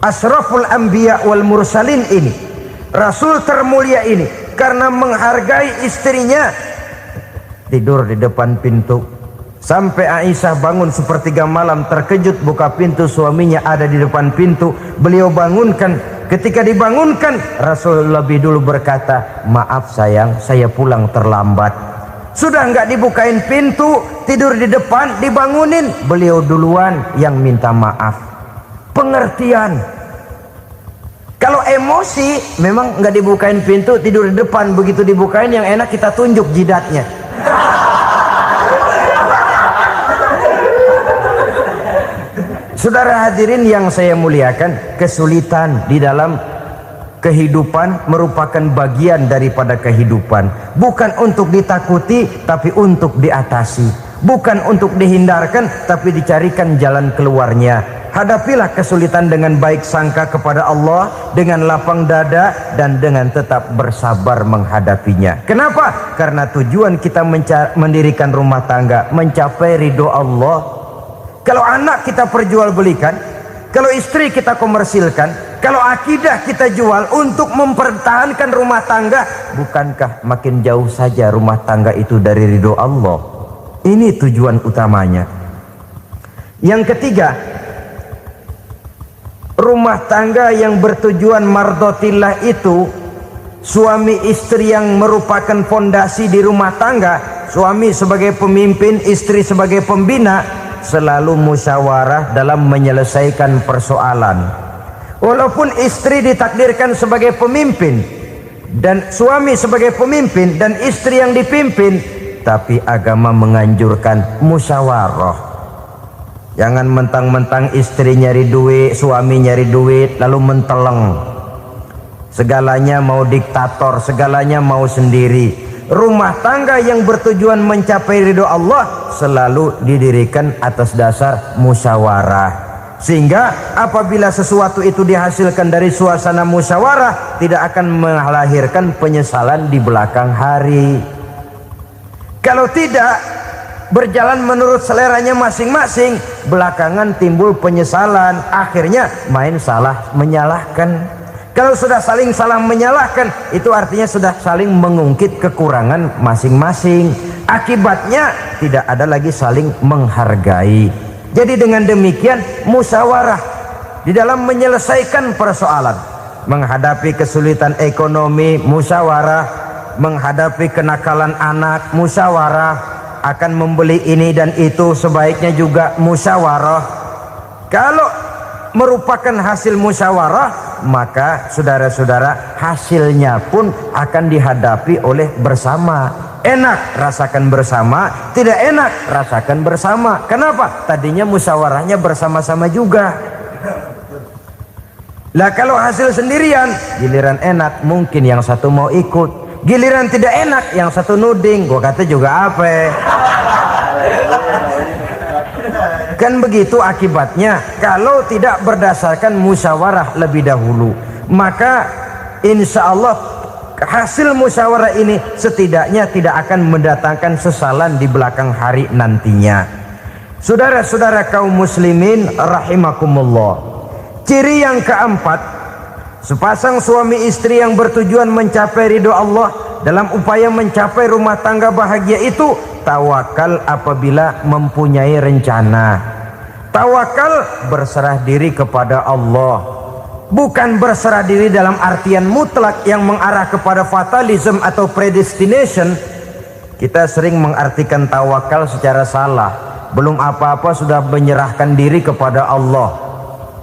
Asraful anbiya wal mursalin ini, Rasul termulia ini, karena menghargai istrinya, tidur di depan pintu. Sampai Aisyah bangun sepertiga malam, terkejut buka pintu, suaminya ada di depan pintu. Beliau bangunkan. Ketika dibangunkan, Rasul lebih dulu berkata, maaf sayang, saya pulang terlambat. Sudah nggak dibukain pintu, tidur di depan, dibangunin, beliau duluan yang minta maaf. Pengertian. Kalau emosi, memang nggak dibukain pintu, tidur di depan. Begitu dibukain, yang enak kita tunjuk jidatnya. Saudara hadirin yang saya muliakan, kesulitan di dalam kehidupan merupakan bagian daripada kehidupan. Bukan untuk ditakuti, tapi untuk diatasi. Bukan untuk dihindarkan, tapi dicarikan jalan keluarnya. Hadapilah kesulitan dengan baik sangka kepada Allah, dengan lapang dada, dan dengan tetap bersabar menghadapinya. Kenapa? Karena tujuan kita mendirikan rumah tangga, mencapai ridho Allah. Kalau anak kita perjualbelikan, kalau istri kita komersilkan, kalau akidah kita jual untuk mempertahankan rumah tangga, bukankah makin jauh saja rumah tangga itu dari ridho Allah? Ini tujuan utamanya. Yang ketiga, rumah tangga yang bertujuan mardotillah itu, suami istri yang merupakan fondasi di rumah tangga, suami sebagai pemimpin, istri sebagai pembina, selalu musyawarah dalam menyelesaikan persoalan. Walaupun istri ditakdirkan sebagai pemimpin dan suami sebagai pemimpin dan istri yang dipimpin, tapi agama menganjurkan musyawarah. Jangan mentang-mentang istri nyari duit, suami nyari duit, lalu menteleng. Segalanya mau diktator, segalanya mau sendiri. Rumah tangga yang bertujuan mencapai ridho Allah selalu didirikan atas dasar musyawarah. Sehingga apabila sesuatu itu dihasilkan dari suasana musyawarah, tidak akan melahirkan penyesalan di belakang hari. Kalau tidak berjalan menurut seleranya masing-masing, belakangan timbul penyesalan, akhirnya main salah menyalahkan. Kalau sudah saling salah menyalahkan, itu artinya sudah saling mengungkit kekurangan masing-masing. Akibatnya tidak ada lagi saling menghargai. Jadi dengan demikian musyawarah di dalam menyelesaikan persoalan. Menghadapi kesulitan ekonomi, musyawarah. Menghadapi kenakalan anak, musyawarah. Akan membeli ini dan itu, sebaiknya juga musyawarah. Kalau merupakan hasil musyawarah, maka saudara-saudara hasilnya pun akan dihadapi oleh bersama. Enak rasakan bersama, tidak enak rasakan bersama. Kenapa? Tadinya musyawarahnya bersama-sama juga. Lah kalau hasil sendirian, giliran enak mungkin yang satu mau ikut, giliran tidak enak yang satu nuding. Gua kata juga apa? Kan begitu akibatnya kalau tidak berdasarkan musyawarah lebih dahulu. Maka insya Allah hasil musyawarah ini setidaknya tidak akan mendatangkan sesalan di belakang hari nantinya. Saudara-saudara kaum muslimin rahimakumullah, ciri yang keempat, sepasang suami istri yang bertujuan mencapai ridho Allah dalam upaya mencapai rumah tangga bahagia itu tawakal apabila mempunyai rencana. Tawakal berserah diri kepada Allah. Bukan berserah diri dalam artian mutlak yang mengarah kepada fatalism atau predestination. Kita sering mengartikan tawakal secara salah. Belum apa-apa sudah menyerahkan diri kepada Allah.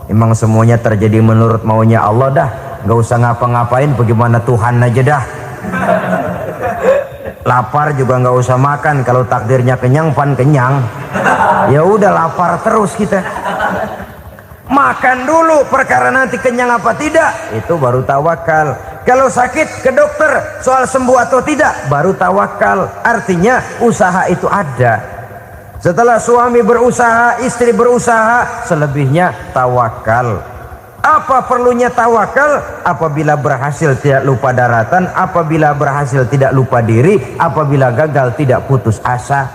Memang semuanya terjadi menurut maunya Allah dah. Gak usah ngapa-ngapain, bagaimana Tuhan aja dah. Lapar juga nggak usah makan, kalau takdirnya kenyang pan kenyang. Ya udah lapar terus kita. Makan dulu, perkara nanti kenyang apa tidak itu baru tawakal. Kalau sakit ke dokter, soal sembuh atau tidak baru tawakal. Artinya usaha itu ada. Setelah suami berusaha, istri berusaha, selebihnya tawakal. Apa perlunya tawakal? Apabila berhasil tidak lupa daratan, apabila berhasil tidak lupa diri, apabila gagal tidak putus asa.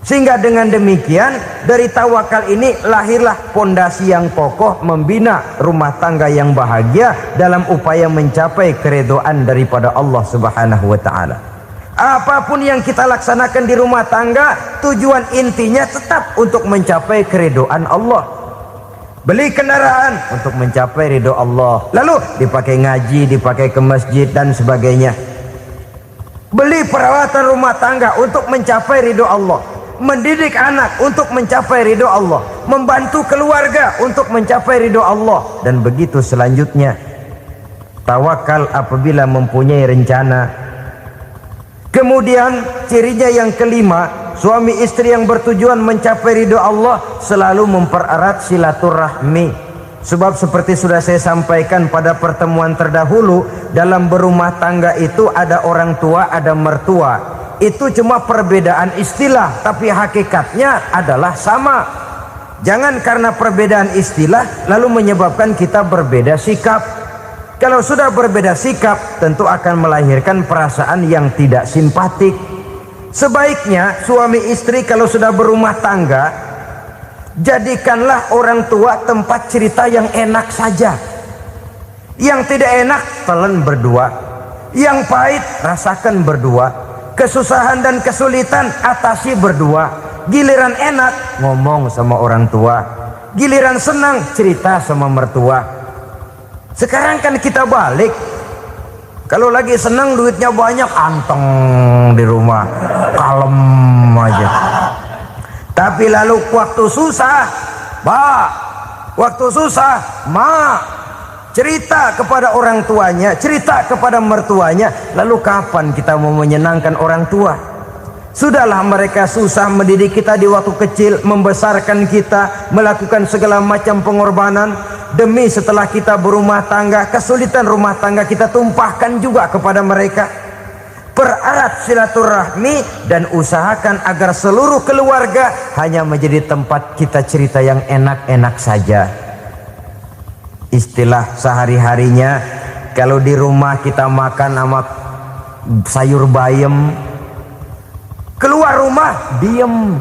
Sehingga dengan demikian dari tawakal ini lahirlah pondasi yang kokoh membina rumah tangga yang bahagia dalam upaya mencapai keridhaan daripada Allah Subhanahu wa taala. Apapun yang kita laksanakan di rumah tangga, tujuan intinya tetap untuk mencapai keridhaan Allah. Beli kendaraan untuk mencapai ridho Allah, lalu dipakai ngaji, dipakai ke masjid dan sebagainya. Beli peralatan rumah tangga untuk mencapai ridho Allah. Mendidik anak untuk mencapai ridho Allah, membantu keluarga untuk mencapai ridho Allah, dan begitu selanjutnya. Tawakal apabila mempunyai rencana. Kemudian cirinya yang kelima, suami istri yang bertujuan mencapai ridho Allah selalu mempererat silaturahmi. Sebab seperti sudah saya sampaikan pada pertemuan terdahulu, dalam berumah tangga itu ada orang tua, ada mertua. Itu cuma perbedaan istilah, tapi hakikatnya adalah sama. Jangan karena perbedaan istilah lalu menyebabkan kita berbeda sikap. Kalau sudah berbeda sikap, tentu akan melahirkan perasaan yang tidak simpatik. Sebaiknya suami istri kalau sudah berumah tangga, jadikanlah orang tua tempat cerita yang enak saja. Yang tidak enak telan berdua, yang pahit rasakan berdua. Kesusahan dan kesulitan atasi berdua. Giliran enak ngomong sama orang tua, giliran senang cerita sama mertua. Sekarang kan kita balik, kalau lagi senang duitnya banyak, anteng di rumah, kalem aja. Tapi lalu waktu susah, Pak, waktu susah, Ma, cerita kepada orang tuanya, cerita kepada mertuanya. Lalu kapan kita mau menyenangkan orang tua? Sudahlah mereka susah mendidik kita di waktu kecil, membesarkan kita, melakukan segala macam pengorbanan. Demi setelah kita berumah tangga, kesulitan rumah tangga kita tumpahkan juga kepada mereka. Pererat silaturahmi dan usahakan agar seluruh keluarga hanya menjadi tempat kita cerita yang enak-enak saja. Istilah sehari-harinya, kalau di rumah kita makan sama sayur bayam, keluar rumah diem,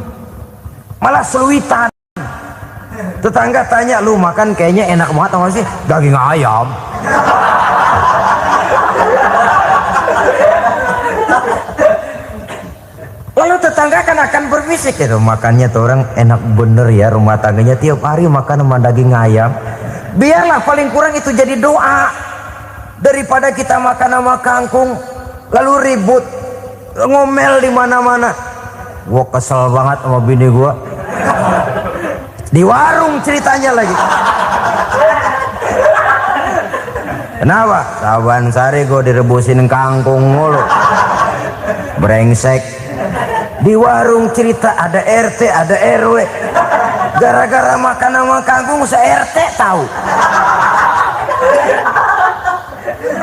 malah seluitan. Tetangga tanya, lu makan kayaknya enak banget apa sih? Daging ayam. Lalu tetangga kan akan berbisik, itu makannya tuh orang enak bener ya, rumah tangganya tiap hari makan sama daging ayam. Biarlah paling kurang itu jadi doa, daripada kita makan sama kangkung lalu ribut ngomel di mana-mana. Gua kesel banget sama bini gua, di warung ceritanya lagi. Kenapa? Saban sari gua direbusin kangkung mulu, brengsek. Di warung cerita ada RT, ada RW. Gara-gara makan sama kangkung se-RT tahu.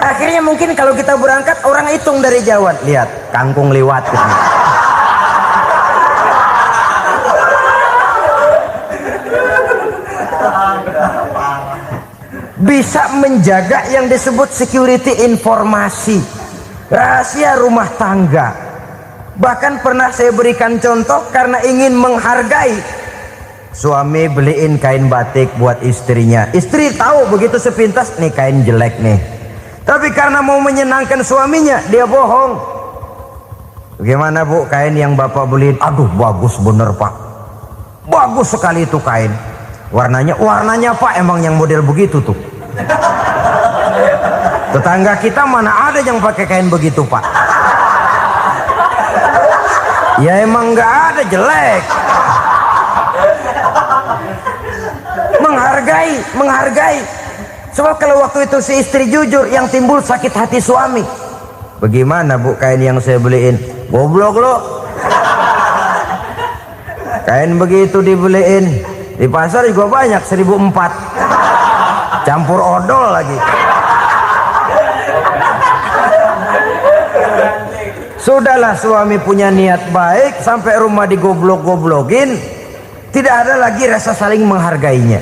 Akhirnya mungkin kalau kita berangkat orang hitung dari jauhan, lihat kangkung liwat gitu. Bisa menjaga yang disebut security informasi, rahasia rumah tangga. Bahkan pernah saya berikan contoh karena ingin menghargai. Suami beliin kain batik buat istrinya. Istri tahu begitu sepintas, nih kain jelek nih. Tapi karena mau menyenangkan suaminya, dia bohong. Bagaimana Bu, kain yang Bapak beliin? Aduh bagus bener Pak, bagus sekali itu kain. Warnanya Pak emang yang model begitu tuh. Tetangga kita mana ada yang pakai kain begitu Pak? Ya emang nggak ada, jelek. Menghargai. Sebab kalau waktu itu si istri jujur, yang timbul sakit hati suami. Bagaimana Bu kain yang saya beliin? Goblok lo. Kain begitu dibeliin di pasar juga banyak 1.400, campur odol lagi. Sudahlah suami punya niat baik, sampai rumah digoblok-goblokin, tidak ada lagi rasa saling menghargainya.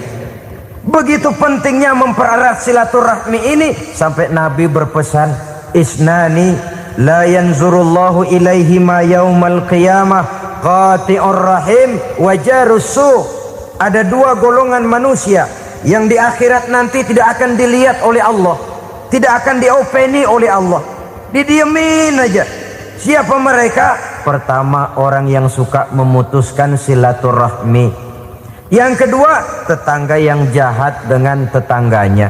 Begitu pentingnya mempererat silaturahmi ini, sampai Nabi berpesan, isnani la yanzurullahu ilaihima yaumal qiyamah qati'ur rahim wa jarus su'. Ada dua golongan manusia yang di akhirat nanti tidak akan dilihat oleh Allah, tidak akan diopeni oleh Allah, didiemin aja. Siapa mereka? Pertama, orang yang suka memutuskan silaturahmi. Yang kedua, tetangga yang jahat dengan tetangganya.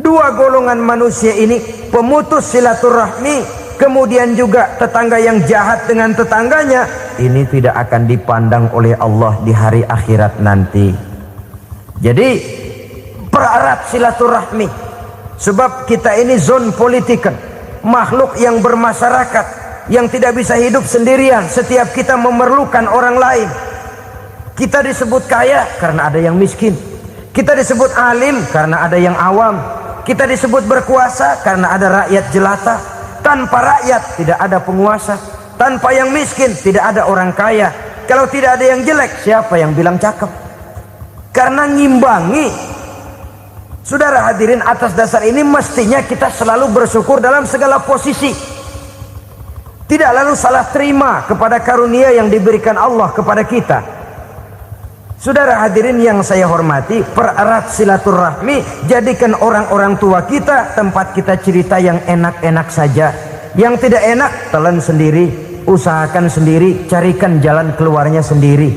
Dua golongan manusia ini, pemutus silaturahmi, kemudian juga tetangga yang jahat dengan tetangganya, ini tidak akan dipandang oleh Allah di hari akhirat nanti. Jadi pererat silaturahmi, sebab kita ini zon politiken, makhluk yang bermasyarakat, yang tidak bisa hidup sendirian. Setiap kita memerlukan orang lain. Kita disebut kaya karena ada yang miskin, kita disebut alim karena ada yang awam, kita disebut berkuasa karena ada rakyat jelata. Tanpa rakyat tidak ada penguasa, tanpa yang miskin tidak ada orang kaya. Kalau tidak ada yang jelek, siapa yang bilang cakep? Karena ngimbangi. Saudara hadirin, atas dasar ini mestinya kita selalu bersyukur dalam segala posisi, tidak lalu salah terima kepada karunia yang diberikan Allah kepada kita. Saudara hadirin yang saya hormati, pererat silaturahmi, jadikan orang-orang tua kita tempat kita cerita yang enak-enak saja. Yang tidak enak, telan sendiri, usahakan sendiri, carikan jalan keluarnya sendiri.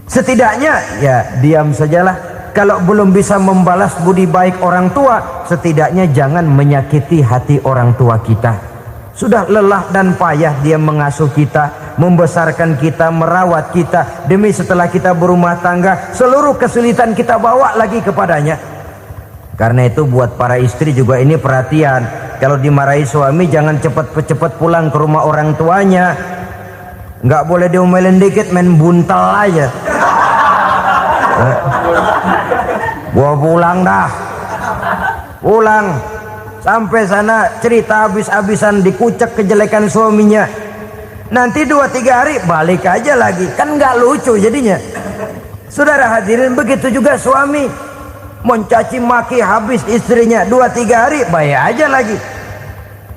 Setidaknya ya diam sajalah. Kalau belum bisa membalas budi baik orang tua, setidaknya jangan menyakiti hati orang tua kita. Sudah lelah dan payah dia mengasuh kita, membesarkan kita, merawat kita, demi setelah kita berumah tangga, seluruh kesulitan kita bawa lagi kepadanya. Karena itu buat para istri juga ini perhatian. Kalau dimarahi suami, jangan cepat-cepat pulang ke rumah orang tuanya. Nggak boleh diomelin dikit, main buntal aja. Gua pulang dah. Pulang. Sampai sana cerita habis-habisan, dikucek kejelekan suaminya. Nanti 2-3 hari balik aja lagi. Kan nggak lucu jadinya. Saudara hadirin, begitu juga suami. Mencaci maki habis istrinya, 2-3 hari baik aja lagi.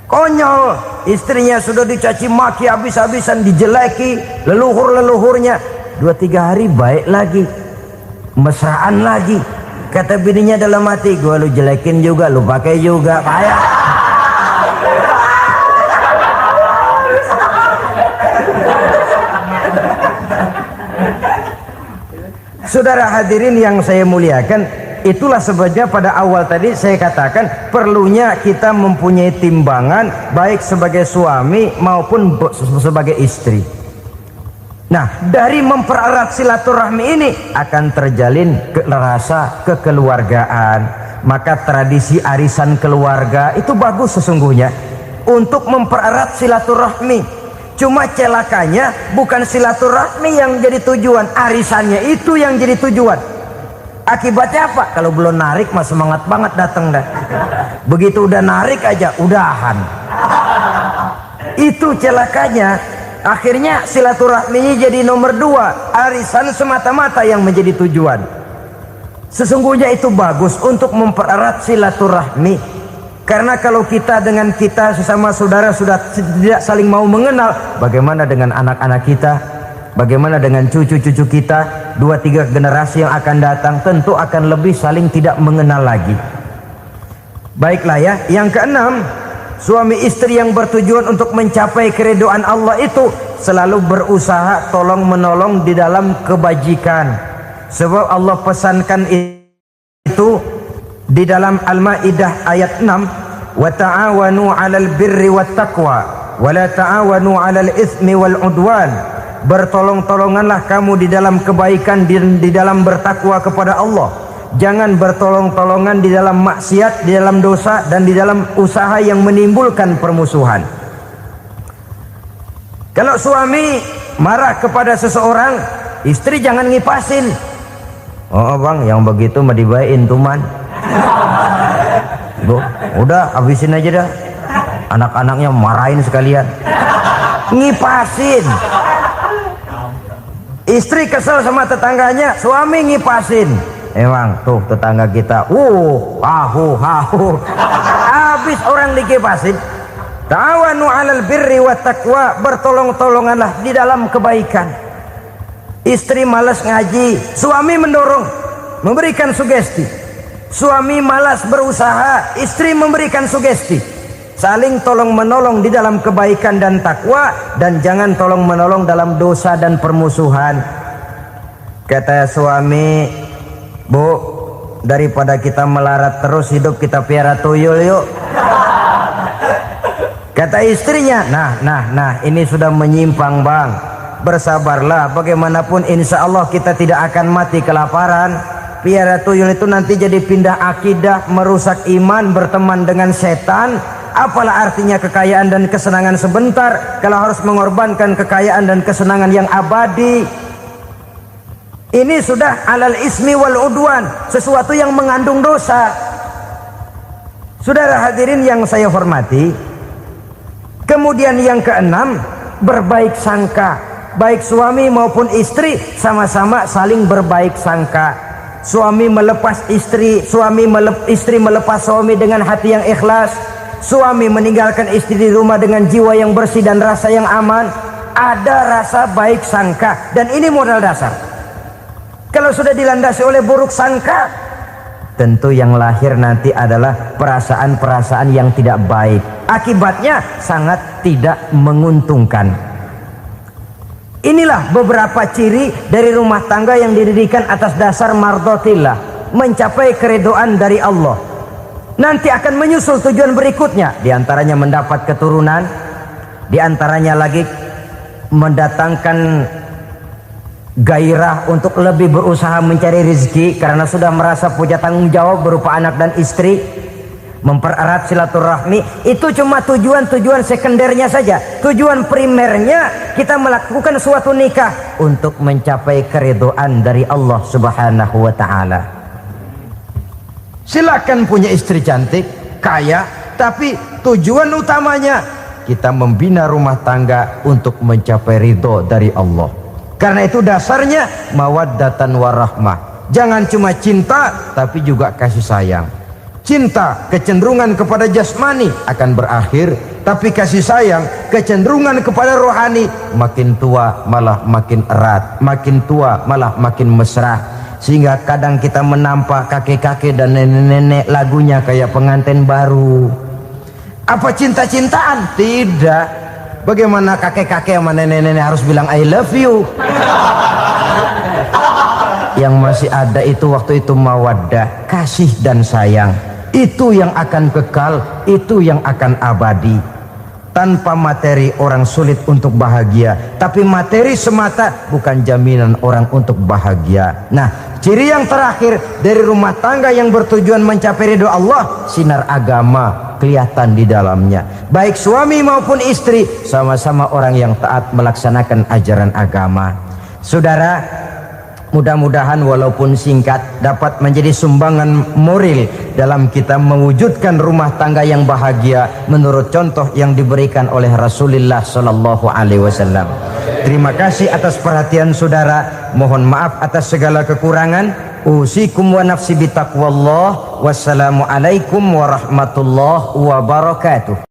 Konyol, istrinya sudah dicaci maki habis-habisan, dijeleki leluhur-leluhurnya, 2-3 hari baik lagi, mesraan lagi. Kata bininya dalam hati, gua lu jelekin juga, lu pakai juga, payah. Saudara hadirin yang saya muliakan, itulah sebabnya pada awal tadi saya katakan perlunya kita mempunyai timbangan baik sebagai suami maupun sebagai istri. Nah, dari mempererat silaturahmi ini akan terjalin rasa kekeluargaan. Maka tradisi arisan keluarga itu bagus sesungguhnya untuk mempererat silaturahmi. Cuma celakanya bukan silaturahmi yang jadi tujuan, arisannya itu yang jadi tujuan. Akibatnya apa? Kalau belum narik mah semangat banget datang dah. Begitu udah narik aja udahan. Itu celakanya. Akhirnya silaturahminya jadi nomor 2, arisan semata-mata yang menjadi tujuan. Sesungguhnya itu bagus untuk mempererat silaturahmi. Karena kalau kita dengan kita sesama saudara sudah tidak saling mau mengenal, bagaimana dengan anak-anak kita? Bagaimana dengan cucu-cucu kita? 2-3 generasi yang akan datang tentu akan lebih saling tidak mengenal lagi. Baiklah ya, yang keenam, suami istri yang bertujuan untuk mencapai keridhaan Allah itu selalu berusaha tolong menolong di dalam kebajikan. Sebab Allah pesankan itu di dalam Al-Maidah ayat 6, wa ta'awanu 'alal birri wat taqwa wa la ta'awanu 'alal itsmi wal 'udwan. Bertolong-tolonganlah kamu di dalam kebaikan, di dalam bertakwa kepada Allah. Jangan bertolong-tolongan di dalam maksiat, di dalam dosa, dan di dalam usaha yang menimbulkan permusuhan. Kalau suami marah kepada seseorang, istri jangan ngipasin. Oh bang, yang begitu mah dibayain tuman. Udah habisin aja dah. Anak-anaknya marahin sekalian. ngipasin. Istri kesel sama tetangganya, suami ngipasin. Emang tuh tetangga kita, hahu. Habis orang dikipasin. Ta'awanu 'alal birri wat taqwa, bertolong-tolonganlah di dalam kebaikan. Istri malas ngaji, suami mendorong, memberikan sugesti. Suami malas berusaha, istri memberikan sugesti. Saling tolong menolong di dalam kebaikan dan takwa, dan jangan tolong menolong dalam dosa dan permusuhan. Kata suami, Bu, daripada kita melarat terus hidup, kita piara tuyul yuk. Kata istrinya, nah ini sudah menyimpang bang, bersabarlah, bagaimanapun insya Allah kita tidak akan mati kelaparan. Piara tuyul itu nanti jadi pindah akidah, merusak iman, berteman dengan setan. Apalah artinya kekayaan dan kesenangan sebentar kalau harus mengorbankan kekayaan dan kesenangan yang abadi. Ini sudah alal ismi wal udwan, sesuatu yang mengandung dosa. Saudara hadirin yang saya hormati, kemudian yang keenam, berbaik sangka. Baik suami maupun istri sama-sama saling berbaik sangka. Suami melepas istri, istri melepas suami dengan hati yang ikhlas. Suami meninggalkan istri di rumah dengan jiwa yang bersih dan rasa yang aman. Ada rasa baik sangka, dan ini modal dasar. Kalau sudah dilandasi oleh buruk sangka, tentu yang lahir nanti adalah perasaan-perasaan yang tidak baik. Akibatnya sangat tidak menguntungkan. Inilah beberapa ciri dari rumah tangga yang didirikan atas dasar mardhatillah, mencapai keridhaan dari Allah. Nanti akan menyusul tujuan berikutnya, diantaranya mendapat keturunan, diantaranya lagi mendatangkan gairah untuk lebih berusaha mencari rezeki karena sudah merasa punya tanggung jawab berupa anak dan istri. Mempererat silaturahmi, itu cuma tujuan-tujuan sekundernya saja. Tujuan primernya kita melakukan suatu nikah untuk mencapai keridhaan dari Allah Subhanahu wa taala. Silakan punya istri cantik, kaya, tapi tujuan utamanya kita membina rumah tangga untuk mencapai ridho dari Allah. Karena itu dasarnya mawaddatan warahmah. Jangan cuma cinta, tapi juga kasih sayang. Cinta, kecenderungan kepada jasmani akan berakhir, tapi kasih sayang, kecenderungan kepada rohani, makin tua malah makin erat, makin tua malah makin mesra. Sehingga kadang kita menampak kakek-kakek dan nenek-nenek lagunya kayak pengantin baru. Apa cinta-cintaan? Tidak. Bagaimana kakek-kakek sama nenek-nenek harus bilang I love you? Yang masih ada itu waktu itu mawaddah, kasih dan sayang. Itu yang akan kekal, itu yang akan abadi. Tanpa materi orang sulit untuk bahagia, tapi materi semata bukan jaminan orang untuk bahagia. Nah, ciri yang terakhir dari rumah tangga yang bertujuan mencapai ridho Allah, sinar agama kelihatan di dalamnya. Baik suami maupun istri sama-sama orang yang taat melaksanakan ajaran agama. Saudara, mudah-mudahan walaupun singkat dapat menjadi sumbangan moral dalam kita mewujudkan rumah tangga yang bahagia menurut contoh yang diberikan oleh Rasulullah sallallahu alaihi wasallam. Terima kasih atas perhatian saudara. Mohon maaf atas segala kekurangan. Usikum wa nafsi bitaqwallah. Wassalamualaikum warahmatullahi wabarakatuh.